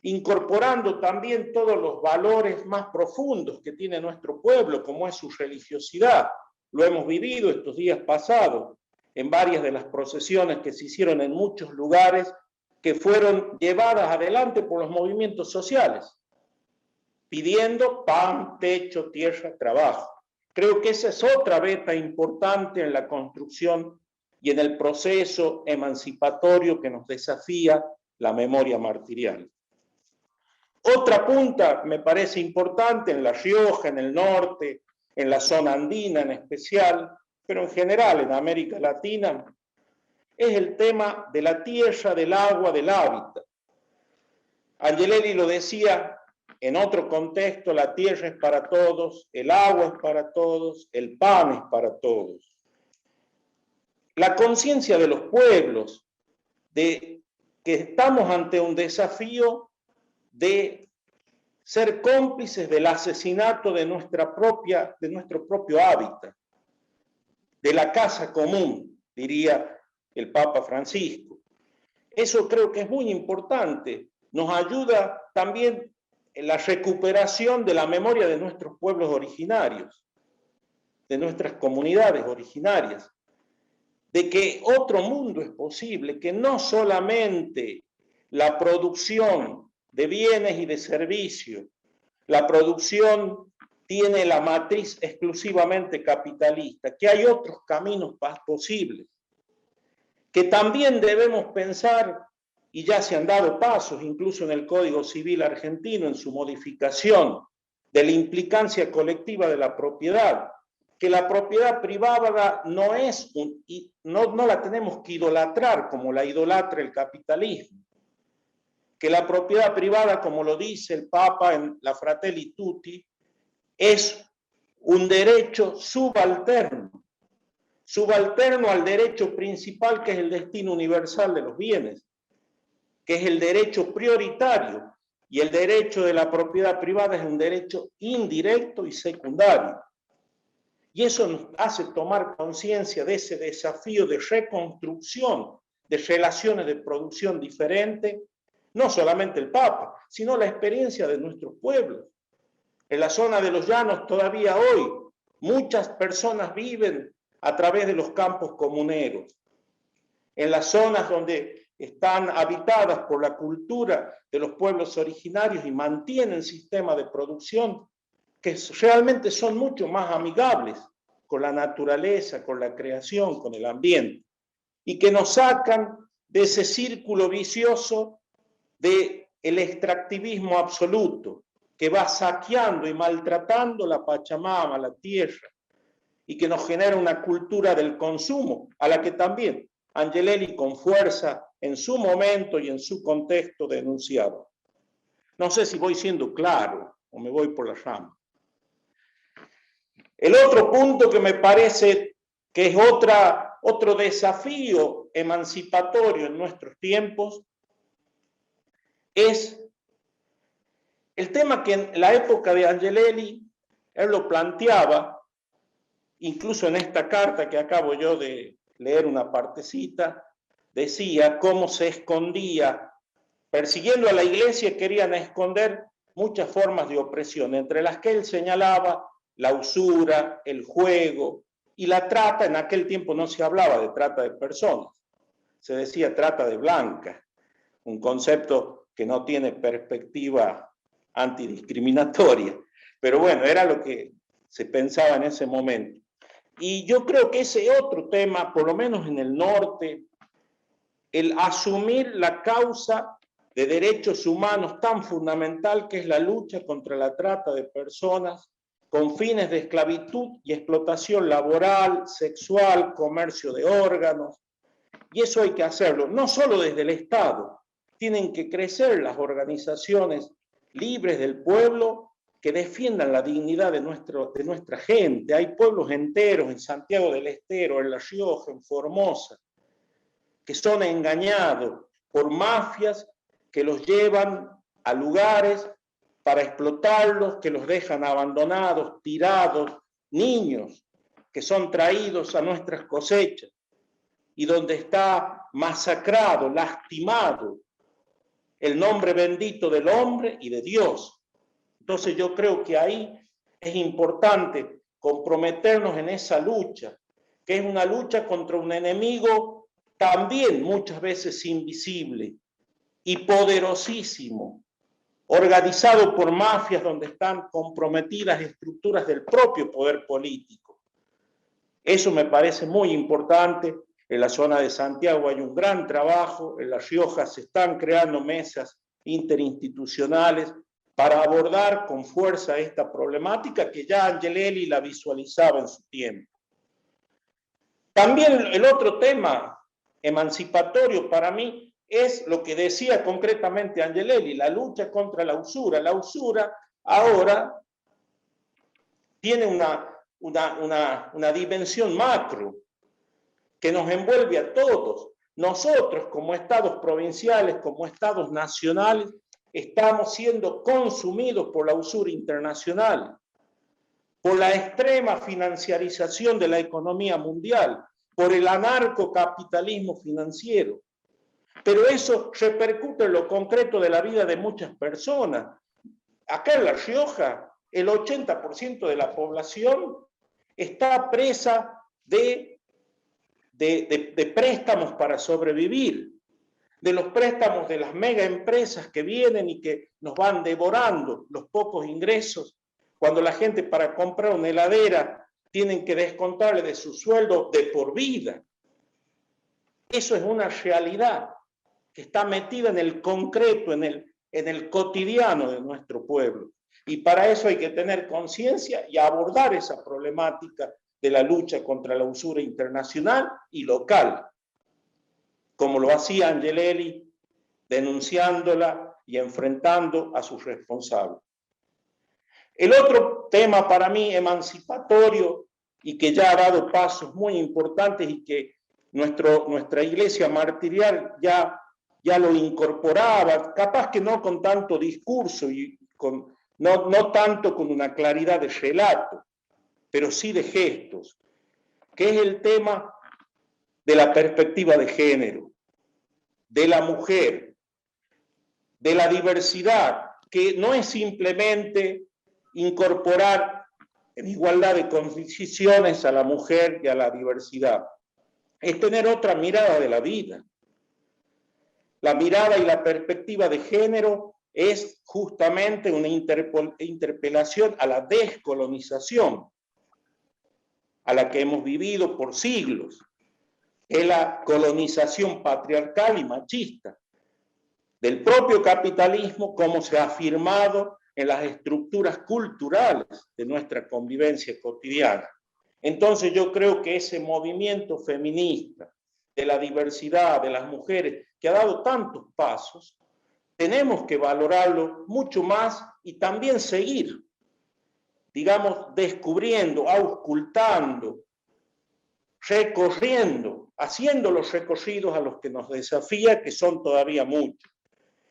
incorporando también todos los valores más profundos que tiene nuestro pueblo, como es su religiosidad. Lo hemos vivido estos días pasados en varias de las procesiones que se hicieron en muchos lugares que fueron llevadas adelante por los movimientos sociales, pidiendo pan, techo, tierra, trabajo. Creo que esa es otra beta importante en la construcción y en el proceso emancipatorio que nos desafía la memoria martirial. Otra punta me parece importante en La Rioja, en el norte, en la zona andina en especial, pero en general en América Latina, es el tema de la tierra, del agua, del hábitat. Angelelli lo decía en otro contexto: la tierra es para todos, el agua es para todos, el pan es para todos. La conciencia de los pueblos de que estamos ante un desafío de ser cómplices del asesinato de nuestro propio hábitat, de la casa común, diría el Papa Francisco. Eso creo que es muy importante. Nos ayuda también en la recuperación de la memoria de nuestros pueblos originarios, de nuestras comunidades originarias, de que otro mundo es posible, que no solamente la producción de bienes y de servicios, la producción tiene la matriz exclusivamente capitalista, que hay otros caminos posibles, que también debemos pensar, y ya se han dado pasos, incluso en el Código Civil argentino, en su modificación, de la implicancia colectiva de la propiedad, que la propiedad privada no es no la tenemos que idolatrar como la idolatra el capitalismo, que la propiedad privada, como lo dice el Papa en la Fratelli Tutti, es un derecho subalterno al derecho principal, que es el destino universal de los bienes, que es el derecho prioritario, y el derecho de la propiedad privada es un derecho indirecto y secundario. Y eso nos hace tomar conciencia de ese desafío de reconstrucción de relaciones de producción diferentes, no solamente el Papa, sino la experiencia de nuestros pueblos. En la zona de los llanos todavía hoy Muchas personas viven a través de los campos comuneros, en las zonas donde están habitadas por la cultura de los pueblos originarios y mantienen sistemas de producción que realmente son mucho más amigables con la naturaleza, con la creación, con el ambiente, y que nos sacan de ese círculo vicioso del extractivismo absoluto, que va saqueando y maltratando la Pachamama, la tierra, y que nos genera una cultura del consumo, a la que también Angelelli con fuerza en su momento y en su contexto denunciaba. No sé si voy siendo claro o me voy por la rama. El otro punto que me parece que es otro desafío emancipatorio en nuestros tiempos es el tema que en la época de Angelelli él lo planteaba, incluso en esta carta que acabo yo de leer una partecita, decía cómo se escondía, persiguiendo a la iglesia querían esconder muchas formas de opresión, entre las que él señalaba la usura, el juego y la trata. En aquel tiempo no se hablaba de trata de personas, se decía trata de blancas, un concepto que no tiene perspectiva antidiscriminatoria, pero bueno, era lo que se pensaba en ese momento. Y yo creo que ese otro tema, por lo menos en el norte, el asumir la causa de derechos humanos tan fundamental que es la lucha contra la trata de personas con fines de esclavitud y explotación laboral, sexual, comercio de órganos, y eso hay que hacerlo, no solo desde el Estado, tienen que crecer las organizaciones libres del pueblo que defiendan la dignidad de nuestra gente. Hay pueblos enteros en Santiago del Estero, en La Rioja, en Formosa, que son engañados por mafias que los llevan a lugares para explotarlos, que los dejan abandonados, tirados, niños que son traídos a nuestras cosechas y donde está masacrado, lastimado el nombre bendito del hombre y de Dios. Entonces yo creo que ahí es importante comprometernos en esa lucha, que es una lucha contra un enemigo también muchas veces invisible y poderosísimo, organizado por mafias donde están comprometidas estructuras del propio poder político. Eso me parece muy importante. En la zona de Santiago hay un gran trabajo, en La Rioja se están creando mesas interinstitucionales para abordar con fuerza esta problemática que ya Angelelli la visualizaba en su tiempo. También el otro tema emancipatorio para mí es lo que decía concretamente Angelelli, la lucha contra la usura. La usura ahora tiene una dimensión macro que nos envuelve a todos. Nosotros como estados provinciales, como estados nacionales, estamos siendo consumidos por la usura internacional, por la extrema financiarización de la economía mundial, por el anarcocapitalismo financiero. Pero eso repercute en lo concreto de la vida de muchas personas. Acá en La Rioja, el 80% de la población está presa de préstamos para sobrevivir, de los préstamos de las mega empresas que vienen y que nos van devorando los pocos ingresos, cuando la gente para comprar una heladera tienen que descontarle de su sueldo de por vida. Eso es una realidad que está metida en el concreto, en el cotidiano de nuestro pueblo. Y para eso hay que tener conciencia y abordar esa problemática de la lucha contra la usura internacional y local, como lo hacía Angelelli, denunciándola y enfrentando a sus responsables. El otro tema para mí emancipatorio y que ya ha dado pasos muy importantes y que nuestra iglesia martirial ya lo incorporaba, capaz que no con tanto discurso y no tanto con una claridad de relato, pero sí de gestos, que es el tema de la perspectiva de género, de la mujer, de la diversidad, que no es simplemente incorporar en igualdad de condiciones a la mujer y a la diversidad. Es tener otra mirada de la vida. La mirada y la perspectiva de género es justamente una interpelación a la descolonización, a la que hemos vivido por siglos. Es la colonización patriarcal y machista del propio capitalismo, como se ha afirmado en las estructuras culturales de nuestra convivencia cotidiana. Entonces yo creo que ese movimiento feminista de la diversidad de las mujeres, que ha dado tantos pasos, tenemos que valorarlo mucho más y también seguir, digamos, descubriendo, auscultando, recorriendo, haciendo los recorridos a los que nos desafía, que son todavía muchos,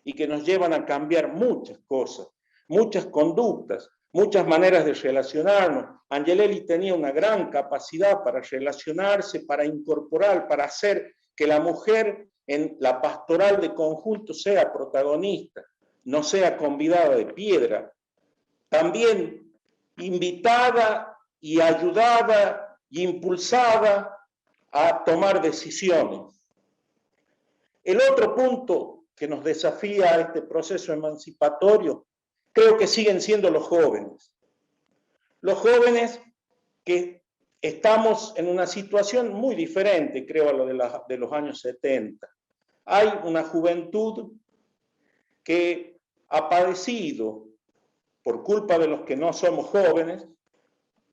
y que nos llevan a cambiar muchas cosas, muchas conductas, muchas maneras de relacionarnos. Angelelli tenía una gran capacidad para relacionarse, para incorporar, para hacer que la mujer en la pastoral de conjunto sea protagonista, no sea convidada de piedra, también invitada y ayudada y impulsada a tomar decisiones. El otro punto que nos desafía a este proceso emancipatorio, creo que siguen siendo los jóvenes. Los jóvenes que estamos en una situación muy diferente, creo, a lo de los años 70. Hay una juventud que ha padecido, por culpa de los que no somos jóvenes,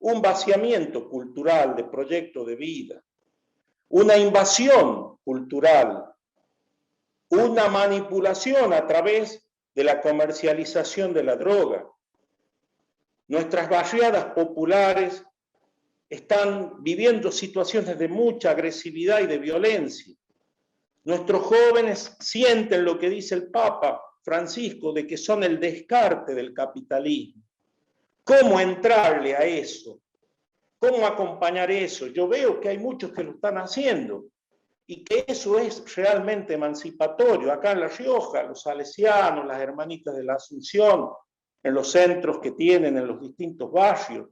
un vaciamiento cultural de proyecto de vida, una invasión cultural, una manipulación a través de la comercialización de la droga. Nuestras barriadas populares están viviendo situaciones de mucha agresividad y de violencia. Nuestros jóvenes sienten lo que dice el Papa Francisco, de que son el descarte del capitalismo. ¿Cómo entrarle a eso? ¿Cómo acompañar eso? Yo veo que hay muchos que lo están haciendo y que eso es realmente emancipatorio. Acá en La Rioja, los salesianos, las hermanitas de la Asunción, en los centros que tienen en los distintos barrios,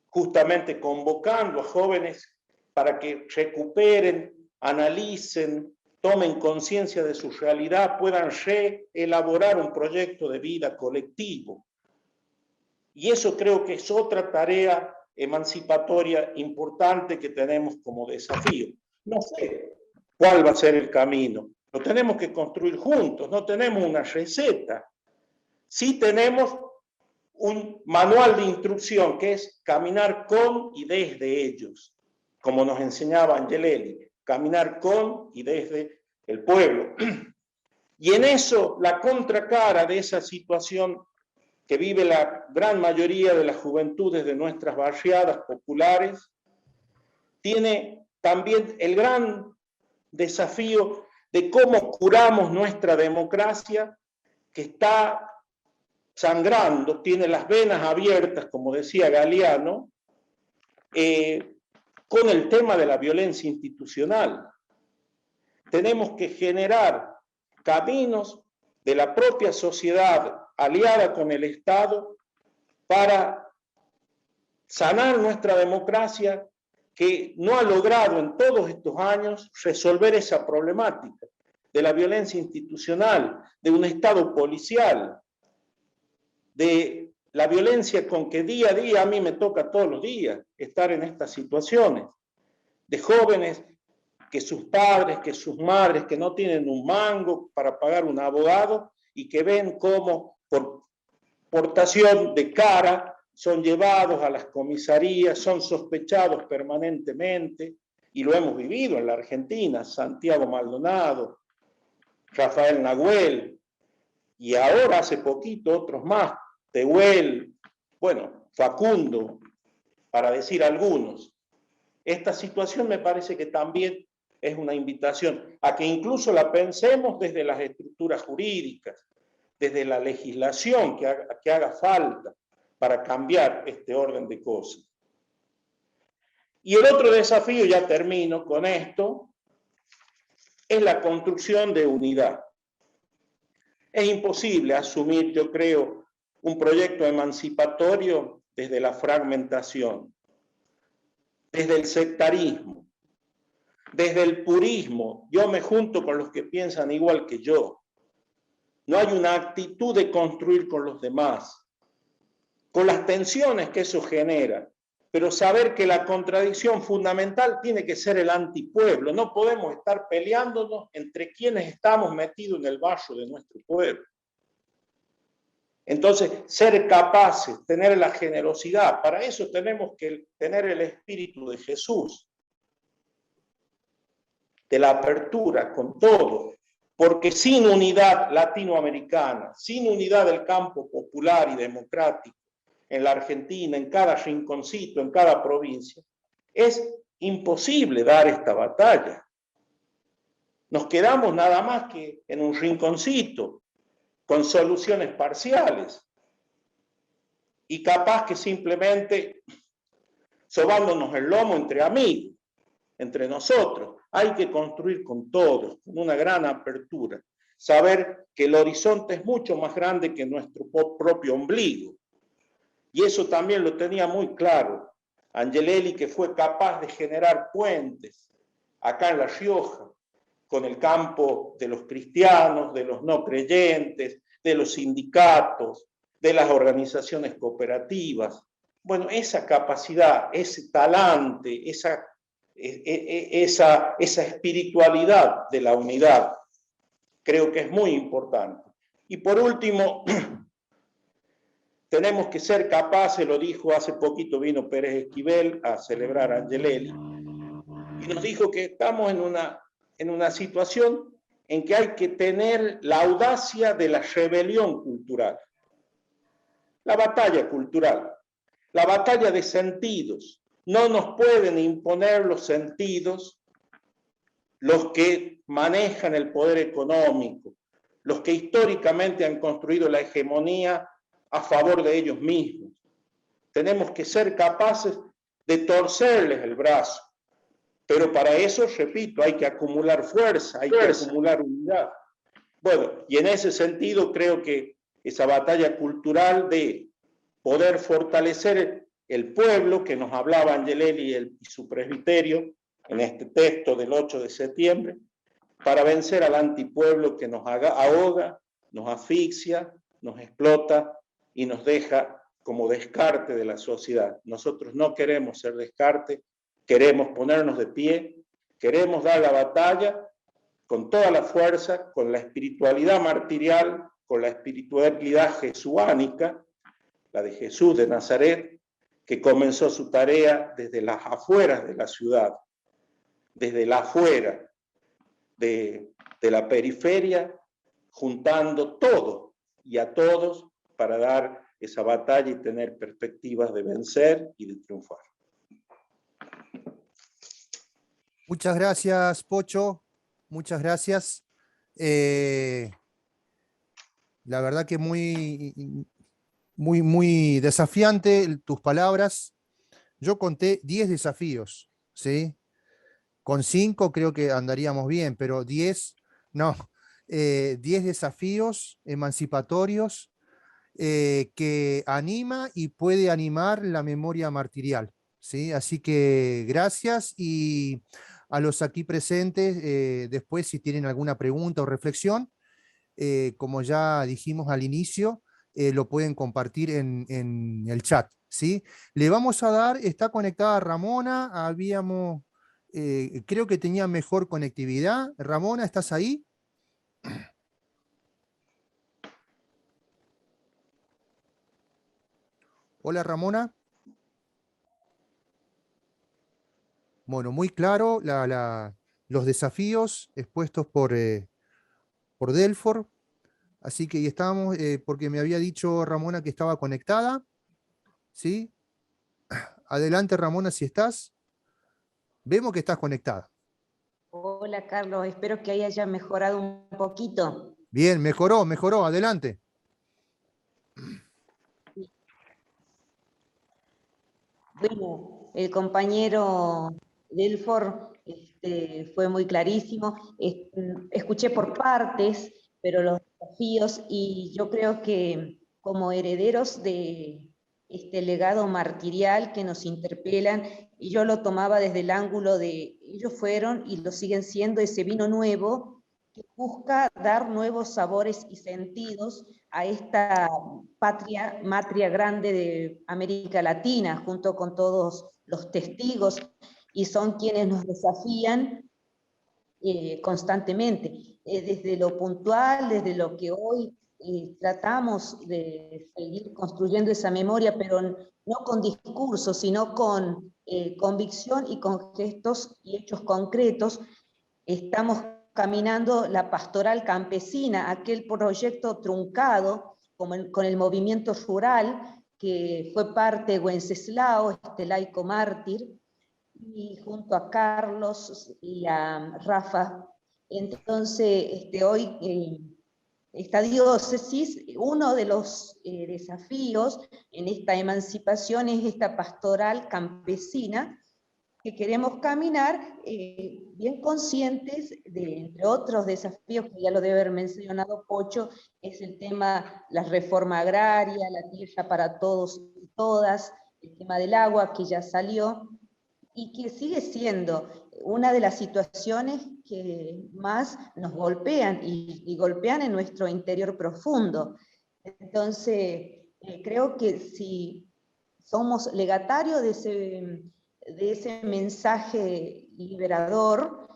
justamente convocando a jóvenes para que recuperen, analicen, tomen conciencia de su realidad, puedan reelaborar un proyecto de vida colectivo. Y eso creo que es otra tarea emancipatoria importante que tenemos como desafío. No sé cuál va a ser el camino, lo tenemos que construir juntos, no tenemos una receta. Sí tenemos un manual de instrucción que es caminar con y desde ellos, como nos enseñaba Angelelli, caminar con y desde el pueblo. Y en eso, la contracara de esa situación que vive la gran mayoría de las juventudes de nuestras barriadas populares, tiene también el gran desafío de cómo curamos nuestra democracia, que está sangrando, tiene las venas abiertas, como decía Galeano, con el tema de la violencia institucional. Tenemos que generar caminos de la propia sociedad aliada con el Estado para sanar nuestra democracia, que no ha logrado en todos estos años resolver esa problemática de la violencia institucional, de un Estado policial, de la violencia con que día a día a mí me toca todos los días estar en estas situaciones, de jóvenes que sus padres, que sus madres, que no tienen un mango para pagar un abogado y que ven cómo por portación de cara son llevados a las comisarías, son sospechados permanentemente, y lo hemos vivido en la Argentina, Santiago Maldonado, Rafael Nahuel, y ahora hace poquito otros más, Tehuel, bueno, Facundo, para decir algunos. Esta situación me parece que también es una invitación a que incluso la pensemos desde las estructuras jurídicas, desde la legislación que haga falta para cambiar este orden de cosas. Y el otro desafío, ya termino con esto, es la construcción de unidad. Es imposible asumir, yo creo, un proyecto emancipatorio desde la fragmentación, desde el sectarismo, desde el purismo. Yo me junto con los que piensan igual que yo. No hay una actitud de construir con los demás, con las tensiones que eso genera, pero saber que la contradicción fundamental tiene que ser el antipueblo. No podemos estar peleándonos entre quienes estamos metidos en el vaso de nuestro pueblo. Entonces, ser capaces, tener la generosidad, para eso tenemos que tener el espíritu de Jesús, de la apertura con todo, porque sin unidad latinoamericana, sin unidad del campo popular y democrático, en la Argentina, en cada rinconcito, en cada provincia, es imposible dar esta batalla. Nos quedamos nada más que en un rinconcito, con soluciones parciales, y capaz que simplemente sobándonos el lomo entre amigos, entre nosotros. Hay que construir con todos, con una gran apertura, saber que el horizonte es mucho más grande que nuestro propio ombligo. Y eso también lo tenía muy claro Angelelli, que fue capaz de generar puentes acá en La Rioja, con el campo de los cristianos, de los no creyentes, de los sindicatos, de las organizaciones cooperativas. Bueno, esa capacidad, ese talante, esa espiritualidad de la unidad, creo que es muy importante. Y por último, tenemos que ser capaces, lo dijo hace poquito, vino Pérez Esquivel a celebrar a Angelelli, y nos dijo que estamos en una situación en que hay que tener la audacia de la rebelión cultural, la batalla cultural, la batalla de sentidos. No nos pueden imponer los sentidos los que manejan el poder económico, los que históricamente han construido la hegemonía a favor de ellos mismos. Tenemos que ser capaces de torcerles el brazo, pero para eso, repito, hay que acumular fuerza, hay que acumular unidad. Bueno, y en ese sentido creo que esa batalla cultural de poder fortalecer el pueblo, que nos hablaba Angelelli y su presbiterio en este texto del 8 de septiembre, para vencer al antipueblo que nos ahoga, nos asfixia, nos explota y nos deja como descarte de la sociedad. Nosotros no queremos ser descarte, queremos ponernos de pie, queremos dar la batalla con toda la fuerza, con la espiritualidad martirial, con la espiritualidad jesuánica, la de Jesús de Nazaret, que comenzó su tarea desde las afueras de la ciudad, desde la afuera de la periferia, juntando todo y a todos para dar esa batalla y tener perspectivas de vencer y de triunfar. Muchas gracias, Pocho. Muchas gracias. La verdad que muy desafiante tus palabras. Yo conté 10 desafíos, ¿sí? Con 5 creo que andaríamos bien, pero 10, no. 10 desafíos emancipatorios que anima y puede animar la memoria martirial, ¿sí? Así que gracias, y a los aquí presentes, después si tienen alguna pregunta o reflexión, como ya dijimos al inicio, lo pueden compartir en el chat, ¿sí? Le vamos a dar, está conectada Ramona, creo que tenía mejor conectividad. Ramona, ¿estás ahí? Hola, Ramona. Bueno, muy claro los desafíos expuestos por Delfor. Así que y estábamos, porque me había dicho Ramona que estaba conectada, ¿sí? Adelante, Ramona, si estás. Vemos que estás conectada. Hola, Carlos, espero que haya mejorado un poquito. Bien, mejoró, adelante. Bueno, el compañero Delfor fue muy clarísimo. Escuché por partes, pero los desafíos, y yo creo que como herederos de este legado martirial que nos interpelan, y yo lo tomaba desde el ángulo de ellos fueron y lo siguen siendo ese vino nuevo que busca dar nuevos sabores y sentidos a esta matria grande de América Latina, junto con todos los testigos, y son quienes nos desafían constantemente, desde lo puntual, desde lo que hoy tratamos de seguir construyendo esa memoria, pero no con discursos, sino con convicción y con gestos y hechos concretos. Estamos caminando la pastoral campesina, aquel proyecto truncado con el movimiento rural, que fue parte de Wenceslao, este laico mártir, y junto a Carlos y a Rafa. Entonces, hoy esta diócesis, uno de los desafíos en esta emancipación es esta pastoral campesina, que queremos caminar bien conscientes de, entre otros desafíos que ya lo debe haber mencionado Pocho, es el tema, la reforma agraria, la tierra para todos y todas, el tema del agua que ya salió, y que sigue siendo una de las situaciones que más nos golpean y golpean en nuestro interior profundo. Entonces, creo que si somos legatarios de ese mensaje liberador,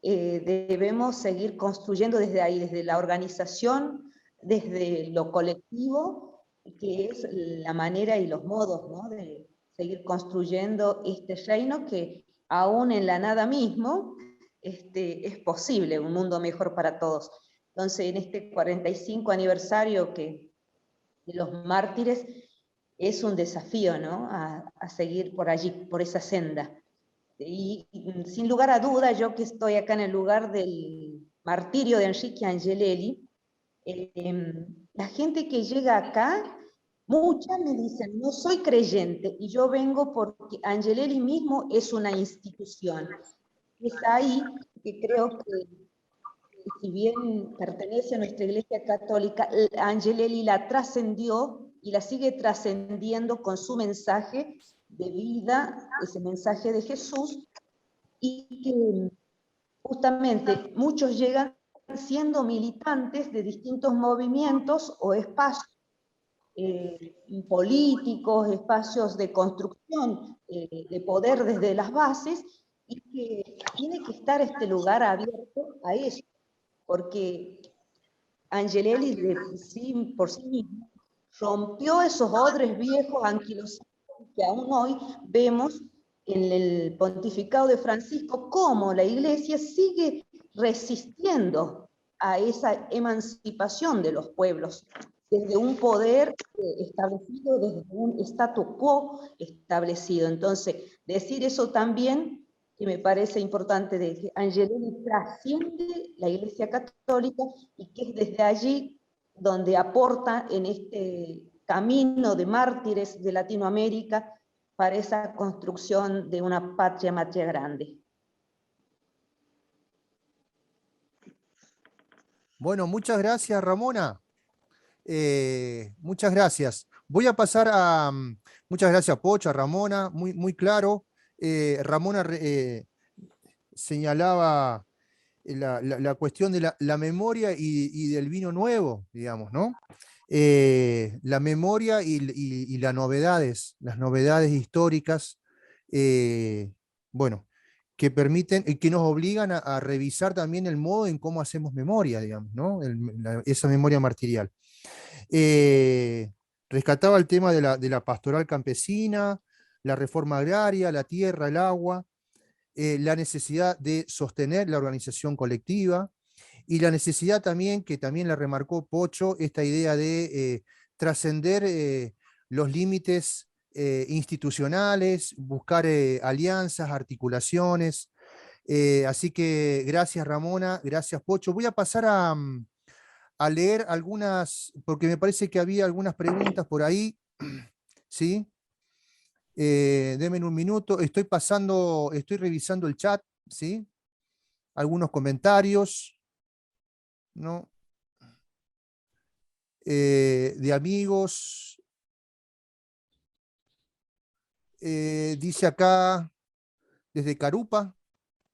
debemos seguir construyendo desde ahí, desde la organización, desde lo colectivo, que es la manera y los modos, ¿no?, de seguir construyendo este reino que aún en la nada mismo es posible, un mundo mejor para todos. Entonces, en este 45 aniversario de los mártires, es un desafío, ¿no?, a seguir por allí, por esa senda. Y sin lugar a duda, yo que estoy acá en el lugar del martirio de Enrique Angelelli, la gente que llega acá, muchas me dicen, no soy creyente, y yo vengo porque Angelelli mismo es una institución. Es ahí que creo que, si bien pertenece a nuestra Iglesia Católica, Angelelli la trascendió y la sigue trascendiendo con su mensaje de vida, ese mensaje de Jesús, y que justamente muchos llegan siendo militantes de distintos movimientos o espacios políticos, espacios de construcción de poder desde las bases, y que tiene que estar este lugar abierto a eso, porque Angelelli por sí mismo rompió esos odres viejos anquilosados que aún hoy vemos en el pontificado de Francisco, cómo la Iglesia sigue resistiendo a esa emancipación de los pueblos, desde un poder establecido, desde un statu quo establecido. Entonces, decir eso también, que me parece importante, de que Angelelli trasciende la Iglesia Católica y que es desde allí donde aporta en este camino de mártires de Latinoamérica para esa construcción de una matria grande. Bueno, muchas gracias, Ramona. Muchas gracias. Voy a pasar a... muchas gracias, Pocho, a Ramona, muy claro. Ramona señalaba la cuestión de la memoria y del vino nuevo, digamos, ¿no? La memoria y las novedades históricas, bueno, que permiten y que nos obligan a revisar también el modo en cómo hacemos memoria, digamos, ¿no? Esa memoria martirial. Rescataba el tema de la pastoral campesina, la reforma agraria, la tierra, el agua, la necesidad de sostener la organización colectiva y la necesidad también, que también la remarcó Pocho, esta idea de trascender los límites institucionales, buscar alianzas, articulaciones. Así que gracias, Ramona, gracias, Pocho. Voy a pasar a leer algunas, porque me parece que había algunas preguntas por ahí, ¿sí? Denme un minuto, estoy revisando el chat, ¿sí? Algunos comentarios, ¿no? De amigos. Dice acá, desde Carupa,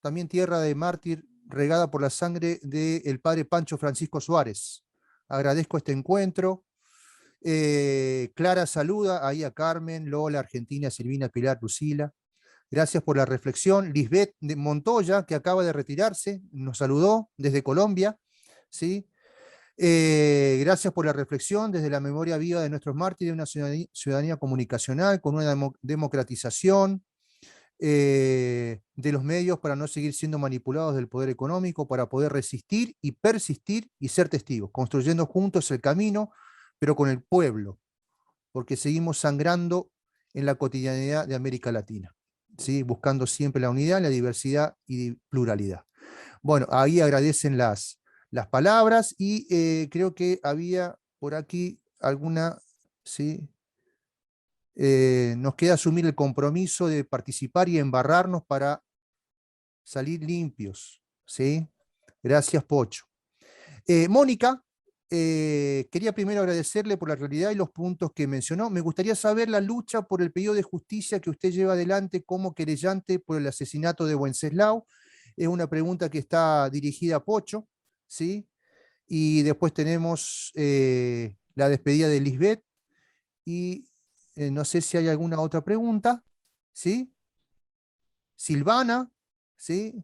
también tierra de mártir regada por la sangre del padre Pancho Francisco Suárez. Agradezco este encuentro. Clara saluda ahí a Carmen, Lola, Argentina, Silvina, Pilar, Lucila. Gracias por la reflexión. Lisbeth de Montoya, que acaba de retirarse, nos saludó desde Colombia. ¿Sí? Gracias por la reflexión desde la memoria viva de nuestros mártires, de una ciudadanía comunicacional, con una democratización de los medios para no seguir siendo manipulados del poder económico, para poder resistir y persistir y ser testigos, construyendo juntos el camino, pero con el pueblo, porque seguimos sangrando en la cotidianidad de América Latina, ¿sí? Buscando siempre la unidad, la diversidad y pluralidad. Bueno, ahí agradecen las palabras y creo que había por aquí alguna, ¿sí? Nos queda asumir el compromiso de participar y embarrarnos para salir limpios, ¿sí? Gracias, Pocho. Mónica, quería primero agradecerle por la realidad y los puntos que mencionó. Me gustaría saber la lucha por el pedido de justicia que usted lleva adelante como querellante por el asesinato de Wenceslao. Es una pregunta que está dirigida a Pocho, ¿sí? Y después tenemos la despedida de Lisbeth y no sé si hay alguna otra pregunta, ¿sí? Silvana, ¿sí?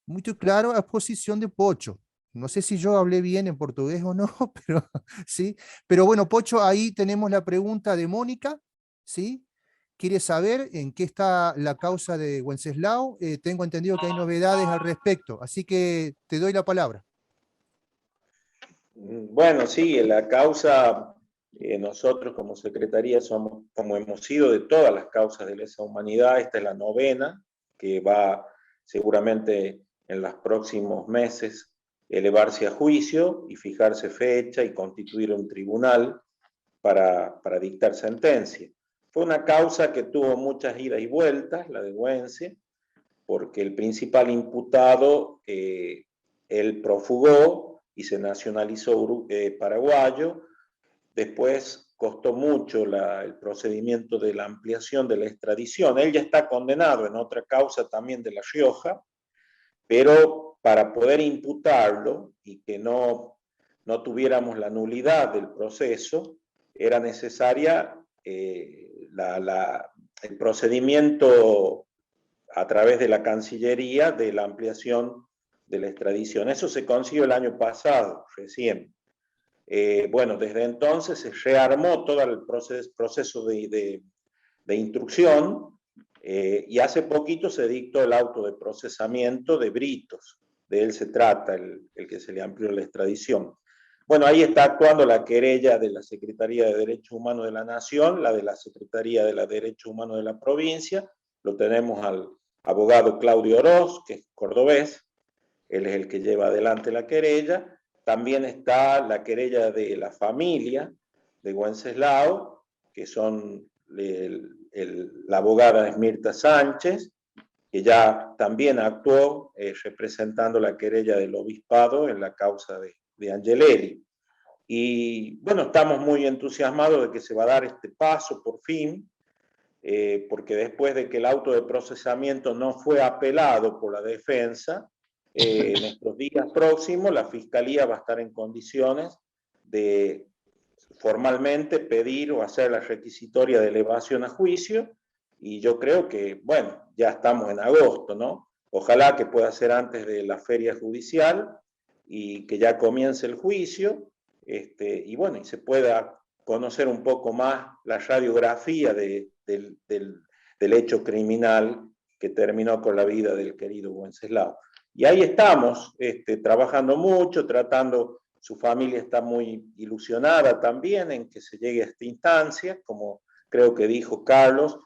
Muy claro, exposición de Pocho. No sé si yo hablé bien en portugués o no, pero sí. Pero bueno, Pocho, ahí tenemos la pregunta de Mónica, ¿sí? Quiere saber en qué está la causa de Wenceslao. Tengo entendido que hay novedades al respecto, así que te doy la palabra. Bueno, sí, la causa, nosotros como Secretaría somos, como hemos sido de todas las causas de lesa humanidad, esta es la 9ª, que va seguramente en los próximos meses elevarse a juicio y fijarse fecha y constituir un tribunal para dictar sentencia. Fue una causa que tuvo muchas idas y vueltas, la de Güense, porque el principal imputado, él profugó y se nacionalizó paraguayo. Después costó mucho el procedimiento de la ampliación de la extradición. Él ya está condenado en otra causa también de La Rioja, pero para poder imputarlo y que no tuviéramos la nulidad del proceso, era necesaria el procedimiento a través de la Cancillería de la ampliación de la extradición. Eso se consiguió el año pasado, recién. Bueno, desde entonces se rearmó todo el proceso de instrucción y hace poquito se dictó el auto de procesamiento de Britos. De él se trata, el que se le amplió la extradición. Bueno, ahí está actuando la querella de la Secretaría de Derechos Humanos de la Nación, la de la Secretaría de Derechos Humanos de la provincia. Lo tenemos al abogado Claudio Oroz, que es cordobés, él es el que lleva adelante la querella. También está la querella de la familia de Wenceslao, que son la abogada Esmirta Sánchez, que ya también actuó representando la querella del obispado en la causa de Angelelli. Y bueno, estamos muy entusiasmados de que se va a dar este paso por fin, porque después de que el auto de procesamiento no fue apelado por la defensa, en estos días próximos la Fiscalía va a estar en condiciones de formalmente pedir o hacer la requisitoria de elevación a juicio, y yo creo que, bueno, ya estamos en agosto, ¿no? Ojalá que pueda ser antes de la feria judicial y que ya comience el juicio, y bueno, y se pueda conocer un poco más la radiografía del hecho criminal que terminó con la vida del querido Wenceslao. Y ahí estamos, trabajando mucho, tratando, su familia está muy ilusionada también en que se llegue a esta instancia, como creo que dijo Carlos,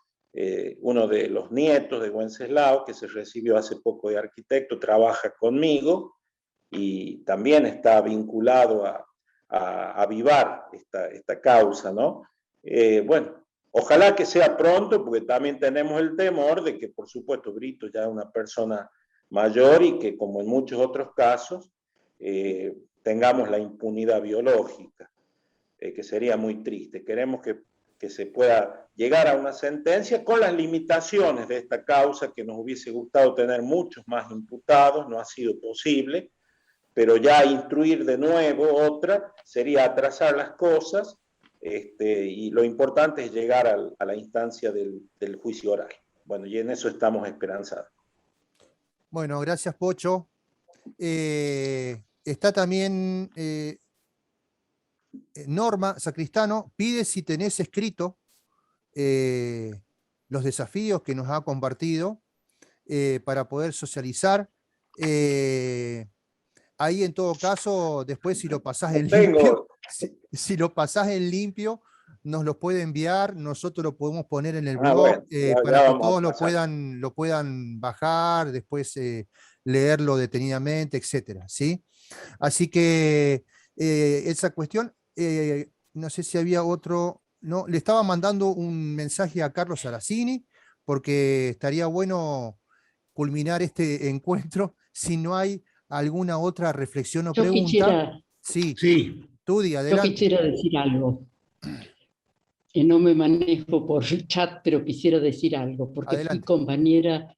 uno de los nietos de Wenceslao, que se recibió hace poco de arquitecto, trabaja conmigo y también está vinculado a avivar esta causa, ¿no? Bueno, ojalá que sea pronto, porque también tenemos el temor de que, por supuesto, Brito ya es una persona mayor y que, como en muchos otros casos, tengamos la impunidad biológica, que sería muy triste. Queremos que que se pueda llegar a una sentencia con las limitaciones de esta causa, que nos hubiese gustado tener muchos más imputados, no ha sido posible, pero ya instruir de nuevo otra sería atrasar las cosas, y lo importante es llegar a la instancia del juicio oral. Bueno, y en eso estamos esperanzados. Bueno, gracias, Pocho. Está también Norma Sacristano, pide si tenés escrito los desafíos que nos ha compartido para poder socializar. Ahí en todo caso, después si lo pasás en limpio, si lo pasás en limpio, nos lo puede enviar, nosotros lo podemos poner en el blog, bueno, para que todos lo puedan bajar, después leerlo detenidamente, etcétera, ¿sí? Así que esa cuestión, no sé si había otro, no, le estaba mandando un mensaje a Carlos Aracini, porque estaría bueno culminar este encuentro, si no hay alguna otra reflexión o pregunta. Sí, Tudi, adelante. Yo quisiera decir algo. No me manejo por chat, pero quisiera decir algo, porque Adelante. fui compañera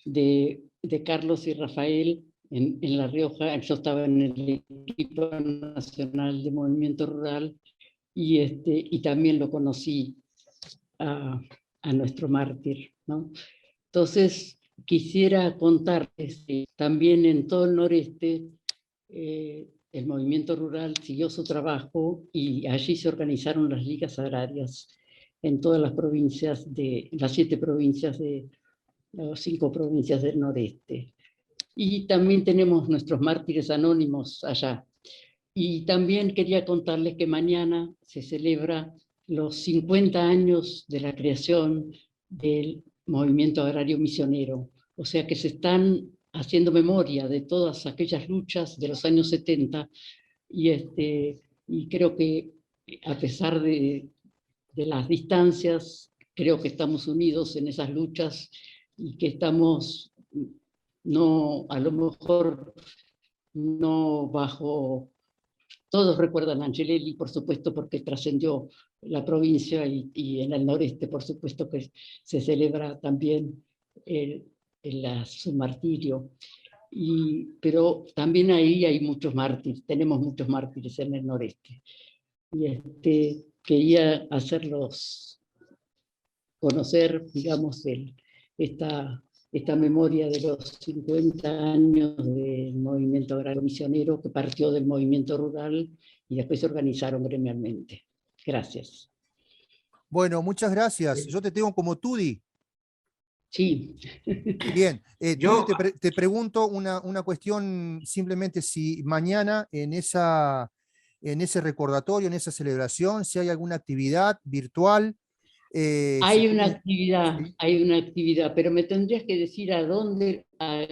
de Carlos y Rafael en La Rioja. Yo estaba en el equipo nacional de Movimiento Rural y también lo conocí a nuestro mártir, ¿no? Entonces, quisiera contarles que también en todo el noreste el movimiento rural siguió su trabajo y allí se organizaron las ligas agrarias en todas las provincias las 7 provincias las 5 provincias del noreste. Y también tenemos nuestros mártires anónimos allá. Y también quería contarles que mañana se celebra los 50 años de la creación del movimiento agrario misionero. O sea que se están haciendo memoria de todas aquellas luchas de los años 70 y creo que a pesar de las distancias, creo que estamos unidos en esas luchas y que estamos, no, a lo mejor no bajo... Todos recuerdan a Angelelli, por supuesto, porque trascendió la provincia y en el noreste, por supuesto, que se celebra también su martirio. Pero también ahí hay muchos mártires, tenemos muchos mártires en el noreste. Y quería hacerlos conocer, digamos, esta memoria de los 50 años del movimiento agrario misionero que partió del movimiento rural y después se organizaron gremialmente. Gracias. Bueno, muchas gracias. Yo te tengo como Tudi. Sí. Bien, te pregunto una cuestión, simplemente si mañana en ese recordatorio, en esa celebración, si hay alguna actividad virtual. Hay una actividad, pero me tendrías que decir a dónde, a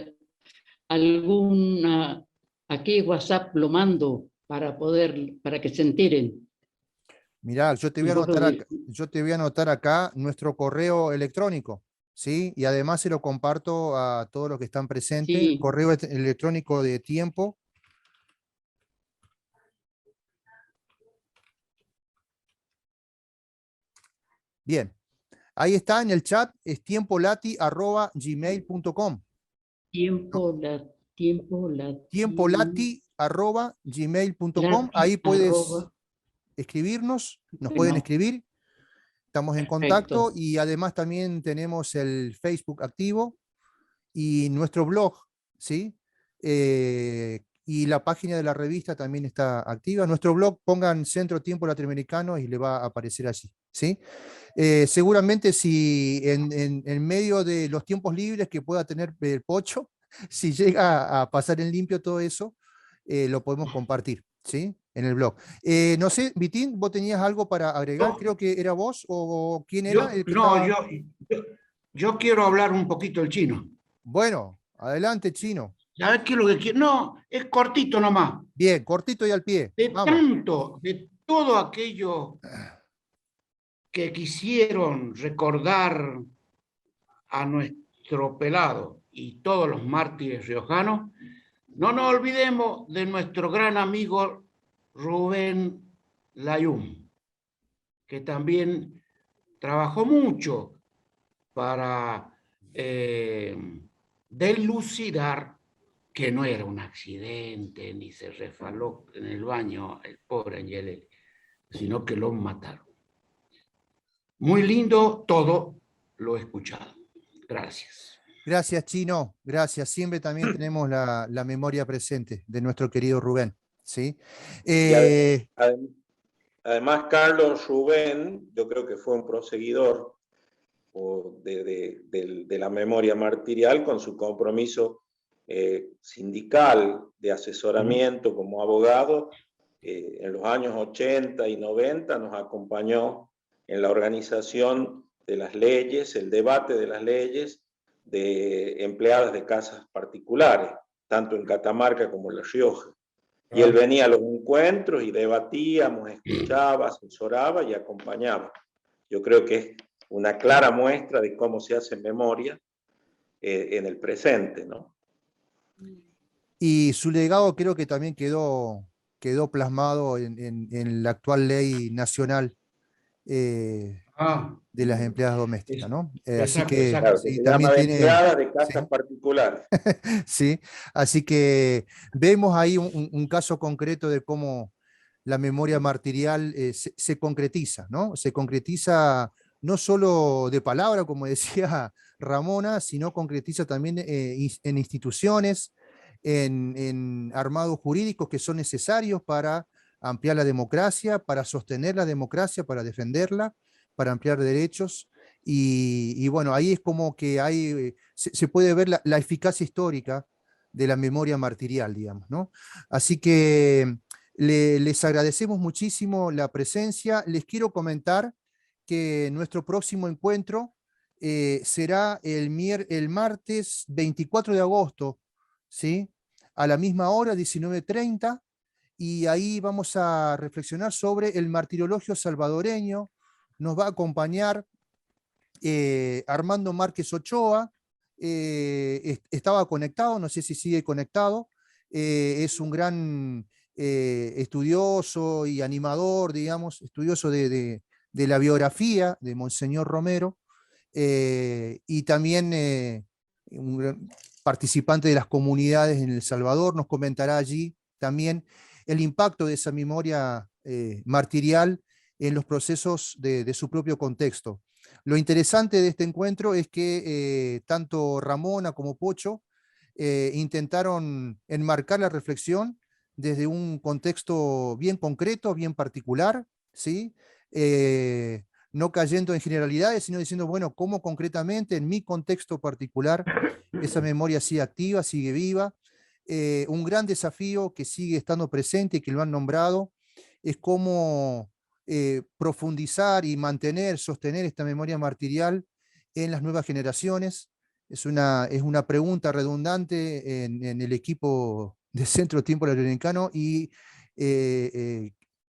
qué WhatsApp lo mando para que se enteren. Mirá, yo te voy a anotar acá nuestro correo electrónico, ¿sí? Y además se lo comparto a todos los que están presentes, Sí. correo electrónico de Tiempo. Bien, ahí está en el chat, es tiempolati@gmail.com. Tiempolati@gmail.com. Ahí puedes escribirnos, nos pueden escribir, estamos en contacto. Y además también tenemos el Facebook activo y nuestro blog, ¿sí? Y la página de la revista también está activa. Nuestro blog, pongan Centro Tiempo Latinoamericano y le va a aparecer allí, ¿sí? Seguramente si en medio de los tiempos libres que pueda tener el Pocho, si llega a pasar en limpio todo eso, lo podemos compartir, ¿sí? En el blog. No sé, Vitín, ¿vos tenías algo para agregar? Creo que era vos o quién era el que estaba... yo quiero hablar un poquito el chino. Bueno, adelante, Chino. ¿Sabes qué es lo que quiero? No, es cortito nomás. Bien, cortito y al pie. De todo aquello que quisieron recordar a nuestro pelado y todos los mártires riojanos, no nos olvidemos de nuestro gran amigo Rubén Layún, que también trabajó mucho para delucidar que no era un accidente, ni se resbaló en el baño el pobre Angelelli, sino que lo mataron. Muy lindo todo, lo he escuchado. Gracias. Gracias, Chino. Gracias. Siempre también tenemos la memoria presente de nuestro querido Rubén. ¿Sí? Además, Carlos Rubén, yo creo que fue un proseguidor de la memoria martirial con su compromiso sindical de asesoramiento como abogado. En los años 80 y 90 nos acompañó en la organización de las leyes, el debate de las leyes de empleadas de casas particulares, tanto en Catamarca como en La Rioja. Y él venía a los encuentros y debatíamos, escuchaba, asesoraba y acompañaba. Yo creo que es una clara muestra de cómo se hace memoria en el presente, ¿no? Y su legado creo que también quedó plasmado en la actual ley nacional de las empleadas domésticas, ¿no? Así que claro, sí, se también llama de tiene... empleadas de casas Sí. particulares. Sí, así que vemos ahí un caso concreto de cómo la memoria martirial se concretiza, ¿no? Se concretiza no solo de palabra, como decía Ramona, sino concretiza también en instituciones, en armados jurídicos que son necesarios para ampliar la democracia, para sostener la democracia, para defenderla, para ampliar derechos. Y bueno, ahí es como que hay, se puede ver la eficacia histórica de la memoria martirial, digamos, ¿no? Así que les agradecemos muchísimo la presencia. Les quiero comentar que nuestro próximo encuentro será el martes 24 de agosto, ¿sí? A la misma hora, 19:30, y ahí vamos a reflexionar sobre el martirologio salvadoreño. Nos va a acompañar Armando Márquez Ochoa, estaba conectado, no sé si sigue conectado, es un gran estudioso y animador, digamos, estudioso de la biografía de Monseñor Romero, y también un gran participante de las comunidades en El Salvador. Nos comentará allí también el impacto de esa memoria martirial en los procesos de su propio contexto. Lo interesante de este encuentro es que tanto Ramona como Pocho intentaron enmarcar la reflexión desde un contexto bien concreto, bien particular, ¿sí? No cayendo en generalidades, sino diciendo, bueno, cómo concretamente en mi contexto particular esa memoria sigue activa, sigue viva. Un gran desafío que sigue estando presente y que lo han nombrado es cómo profundizar y mantener, sostener esta memoria martirial en las nuevas generaciones. Es una pregunta redundante en el equipo de Centro Tiempo Latinoamericano, y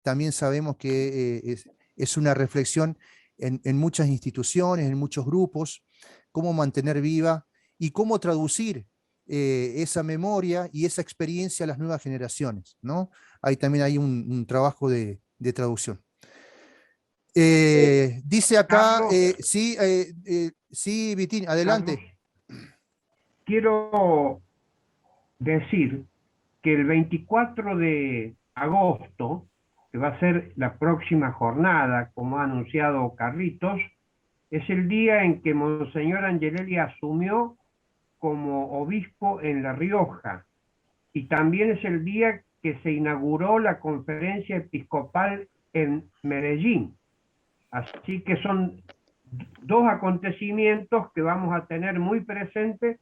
también sabemos que es una reflexión en muchas instituciones, en muchos grupos, cómo mantener viva y cómo traducir esa memoria y esa experiencia a las nuevas generaciones, ¿no? También hay un trabajo de traducción. Dice acá, Carlos, sí, Vitín, adelante. Carlos, quiero decir que el 24 de agosto, que va a ser la próxima jornada, como ha anunciado Carlitos, es el día en que Monseñor Angelelli asumió como obispo en La Rioja, y también es el día que se inauguró la conferencia episcopal en Medellín. Así que son dos acontecimientos que vamos a tener muy presentes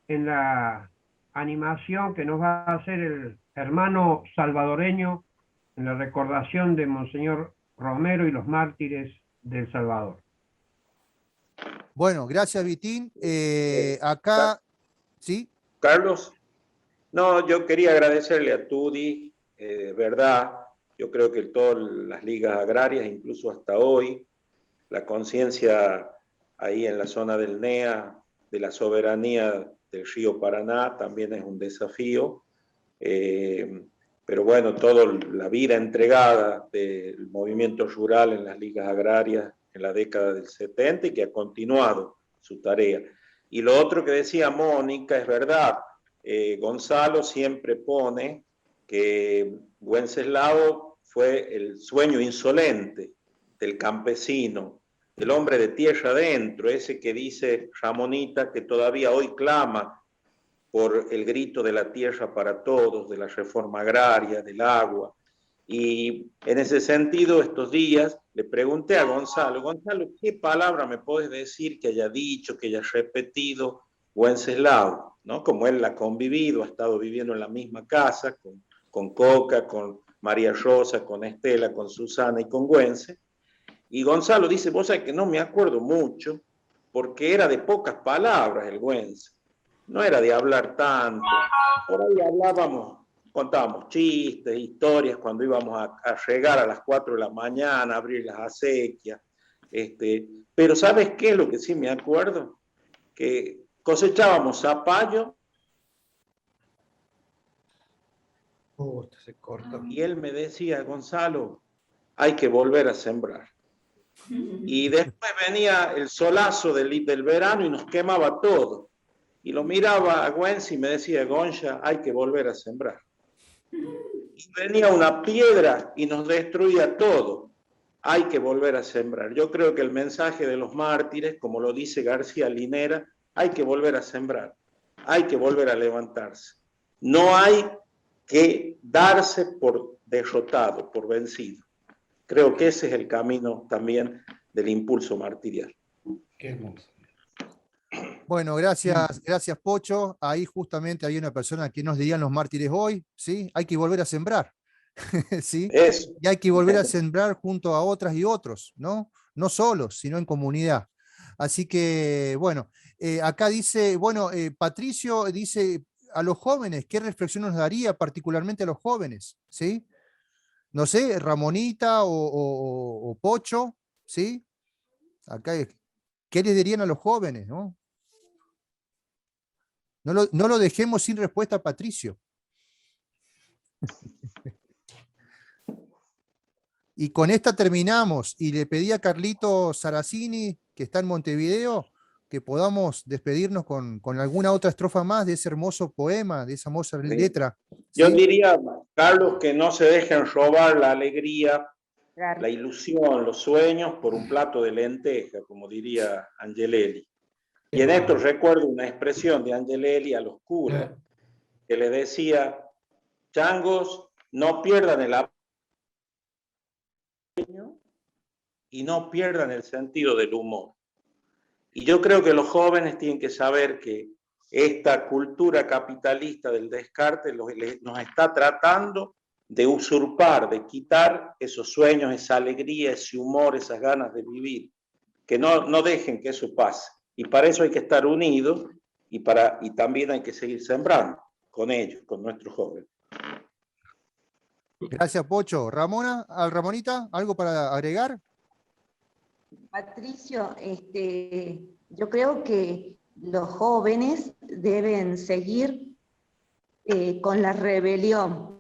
en la animación que nos va a hacer el hermano salvadoreño en la recordación de Monseñor Romero y los mártires del Salvador. Bueno, gracias, Vitín. Acá, ¿sí? Carlos, no, yo quería agradecerle a Tudi, verdad, yo creo que todas las ligas agrarias, incluso hasta hoy, la conciencia ahí en la zona del NEA, de la soberanía del río Paraná, también es un desafío. Pero bueno, toda la vida entregada del movimiento rural en las ligas agrarias en la década del 70 y que ha continuado su tarea. Y lo otro que decía Mónica es verdad. Gonzalo siempre pone que Wenceslao fue el sueño insolente del campesino, del hombre de tierra adentro, ese que dice Ramonita que todavía hoy clama por el grito de la tierra para todos, de la reforma agraria, del agua. Y en ese sentido, estos días le pregunté a Gonzalo, ¿qué palabra me puedes decir que haya dicho, que haya repetido Wenceslao? ¿No? Como él la ha convivido, ha estado viviendo en la misma casa, con Coca, con María Rosa, con Estela, con Susana y con Güense. Y Gonzalo dice, vos sabés que no me acuerdo mucho, porque era de pocas palabras el Güense. No era de hablar tanto. Por ahí hablábamos, contábamos chistes, historias, cuando íbamos a regar a las 4 de la mañana, abrir las acequias. Pero ¿sabes qué es lo que sí me acuerdo? Que cosechábamos zapallo. Se cortó. Y él me decía, Gonzalo, hay que volver a sembrar. Y después venía el solazo del verano y nos quemaba todo. Y lo miraba a Güense y me decía, Goncha, hay que volver a sembrar. Y venía una piedra y nos destruía todo. Hay que volver a sembrar. Yo creo que el mensaje de los mártires, como lo dice García Linera, hay que volver a sembrar. Hay que volver a levantarse. No hay que darse por derrotado, por vencido. Creo que ese es el camino también del impulso martirial. Qué hermoso. Bueno, gracias Pocho. Ahí justamente hay una persona que nos dirían los mártires hoy, ¿sí? Hay que volver a sembrar, ¿sí? Eso. Y hay que volver a sembrar junto a otras y otros, ¿no? No solos, sino en comunidad. Así que, bueno, acá dice, bueno, Patricio dice a los jóvenes, ¿qué reflexión nos daría particularmente a los jóvenes? ¿Sí? No sé, Ramonita o Pocho, ¿sí? Acá, ¿qué les dirían a los jóvenes, no? No lo dejemos sin respuesta a Patricio. Y con esta terminamos. Y le pedí a Carlito Saracini, que está en Montevideo, que podamos despedirnos con alguna otra estrofa más de ese hermoso poema, de esa hermosa letra. Yo ¿sí? diría, Carlos, que no se dejen robar la alegría, Claro. la ilusión, los sueños por un plato de lenteja, como diría Angelelli. Y en esto recuerdo una expresión de Angelelli a los curas, que les decía, changos, no pierdan el sueño y no pierdan el sentido del humor. Y yo creo que los jóvenes tienen que saber que esta cultura capitalista del descarte nos está tratando de usurpar, de quitar esos sueños, esa alegría, ese humor, esas ganas de vivir. Que no dejen que eso pase. Y para eso hay que estar unidos y también hay que seguir sembrando con ellos, con nuestros jóvenes. Gracias, Pocho. Ramonita, ¿algo para agregar? Patricio, yo creo que los jóvenes deben seguir con la rebelión.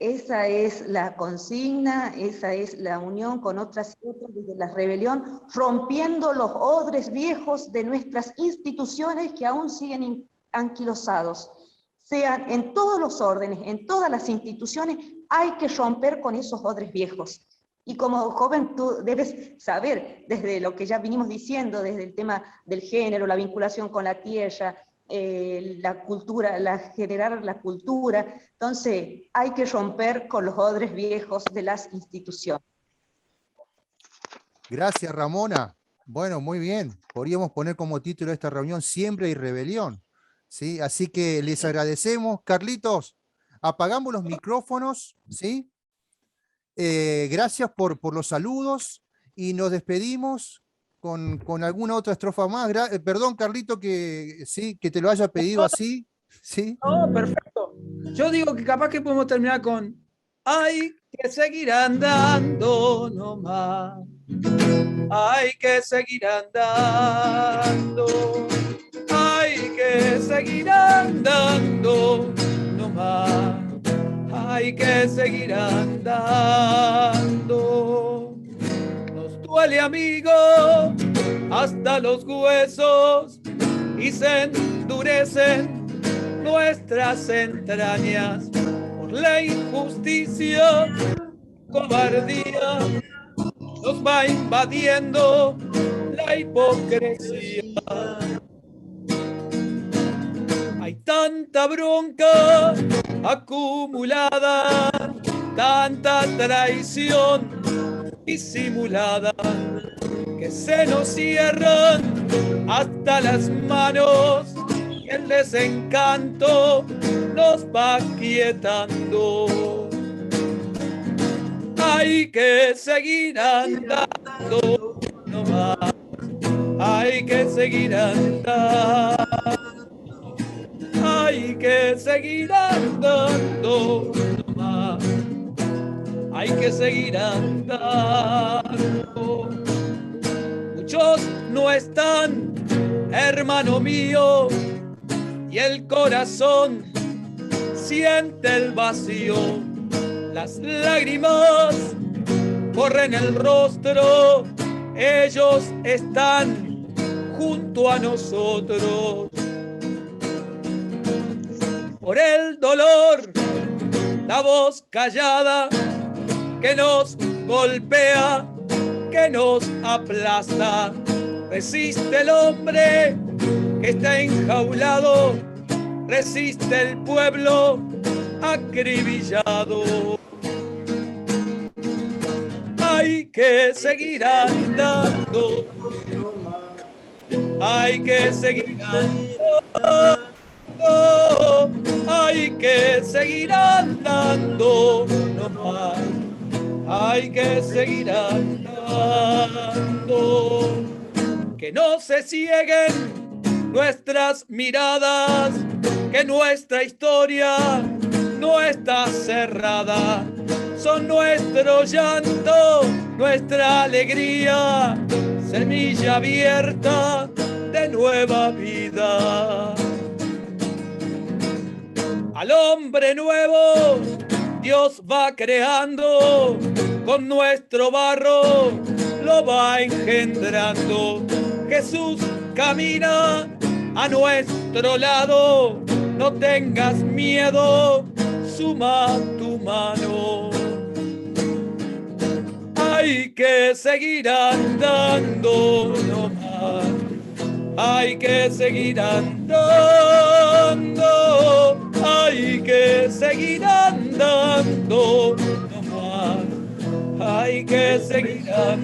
Esa es la consigna, esa es la unión con otras y otros desde la rebelión, rompiendo los odres viejos de nuestras instituciones que aún siguen anquilosados. Sean en todos los órdenes, en todas las instituciones, hay que romper con esos odres viejos. Y como joven tú debes saber, desde lo que ya vinimos diciendo, desde el tema del género, la vinculación con la tierra, la cultura, generar la cultura. Entonces, hay que romper con los odres viejos de las instituciones. Gracias, Ramona. Bueno, muy bien. Podríamos poner como título de esta reunión Siembra y Rebelión. ¿Sí? Así que les agradecemos. Carlitos, apagamos los micrófonos, ¿sí? Gracias por los saludos y nos despedimos con alguna otra estrofa más. Perdón, Carlito, que te lo haya pedido así. ¿Sí? No, perfecto. Yo digo que capaz que podemos terminar con hay que seguir andando nomás. Hay que seguir andando. Hay que seguir andando nomás. Hay que seguir andando. duele, amigo, hasta los huesos y se endurecen nuestras entrañas por la injusticia, cobardía, nos va invadiendo la hipocresía. Hay tanta bronca acumulada, tanta traición disimulada, que se nos cierran hasta las manos y el desencanto nos va quietando. Hay que seguir andando nomás, hay que seguir andando, hay que seguir andando nomás, hay que seguir andando. Muchos no están, hermano mío, y el corazón siente el vacío. Las lágrimas corren el rostro, ellos están junto a nosotros. Por el dolor, la voz callada que nos golpea, que nos aplasta. Resiste el hombre que está enjaulado, resiste el pueblo acribillado. Hay que seguir andando, hay que seguir andando, hay que seguir andando nomás, hay que seguir andando. Que no se cieguen nuestras miradas, que nuestra historia no está cerrada. Son nuestro llanto, nuestra alegría, semilla abierta de nueva vida. Al hombre nuevo Dios va creando, con nuestro barro lo va engendrando. Jesús camina a nuestro lado, no tengas miedo, suma tu mano. Hay que seguir andando nomás, hay que seguir andando, hay que seguir andando nomás, hay que seguir andando.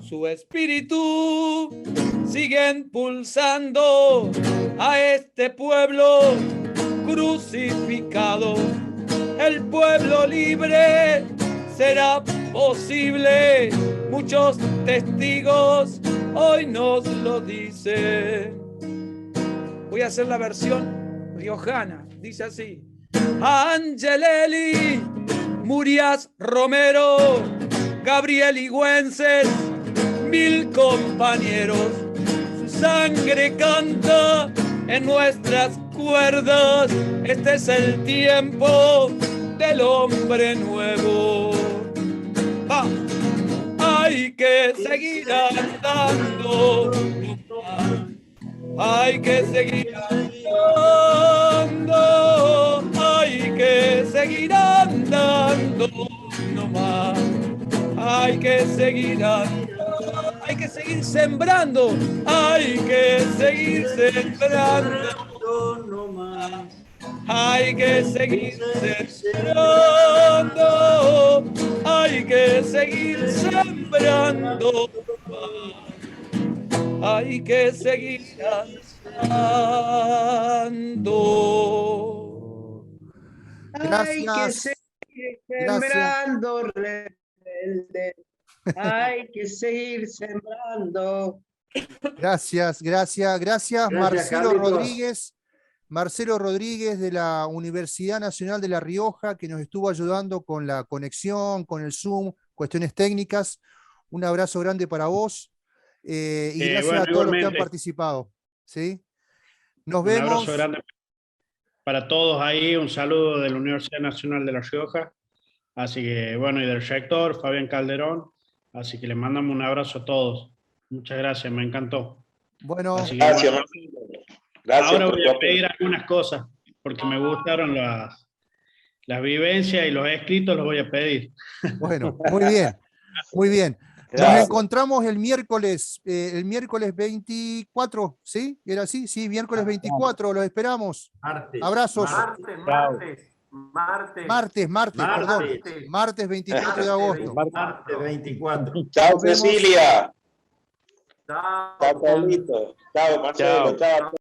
Su espíritu sigue impulsando a este pueblo crucificado. El pueblo libre será posible, muchos testigos hoy nos lo dicen. Voy a hacer la versión riojana, dice así: Angelelli, Murias Romero, Gabriel Higüenses, 1000 compañeros, su sangre canta en nuestras cuerdas. Este es el tiempo del hombre nuevo. ¡Va! Hay que seguir andando, hay que seguir andando, hay que seguir andando nomás, hay que seguir andando, hay que seguir sembrando, hay que seguir sembrando nomás, hay que seguir sembrando, hay que seguir sembrando, hay que seguir andando. Gracias. Hay que seguir sembrando, rebelde. Hay que seguir sembrando. Gracias, gracias, gracias. Marcelo Carlitos. Rodríguez. Marcelo Rodríguez de la Universidad Nacional de La Rioja, que nos estuvo ayudando con la conexión, con el Zoom, cuestiones técnicas. Un abrazo grande para vos y gracias a todos los que han participado. ¿Sí? Nos vemos. Un abrazo grande para todos ahí, un saludo de la Universidad Nacional de La Rioja Así que, bueno, y del rector, Fabián Calderón. Así que le mandamos un abrazo a todos. Muchas gracias, me encantó. Bueno, Así que, Gracias, bueno, Marcelo. Gracias ahora por voy tu a apoyo. pedir algunas cosas, porque me gustaron las vivencias y los escritos, los voy a pedir. bueno, muy bien, muy bien. Nos Gracias. encontramos el miércoles 24, ¿sí? ¿Era así? Sí, miércoles 24, los esperamos. Abrazos. Martes, perdón. Martes 24 de agosto. Martes 24. Chao, Nos vemos. Cecilia. Chao, Pablito. Chao, Marcelo. Chao.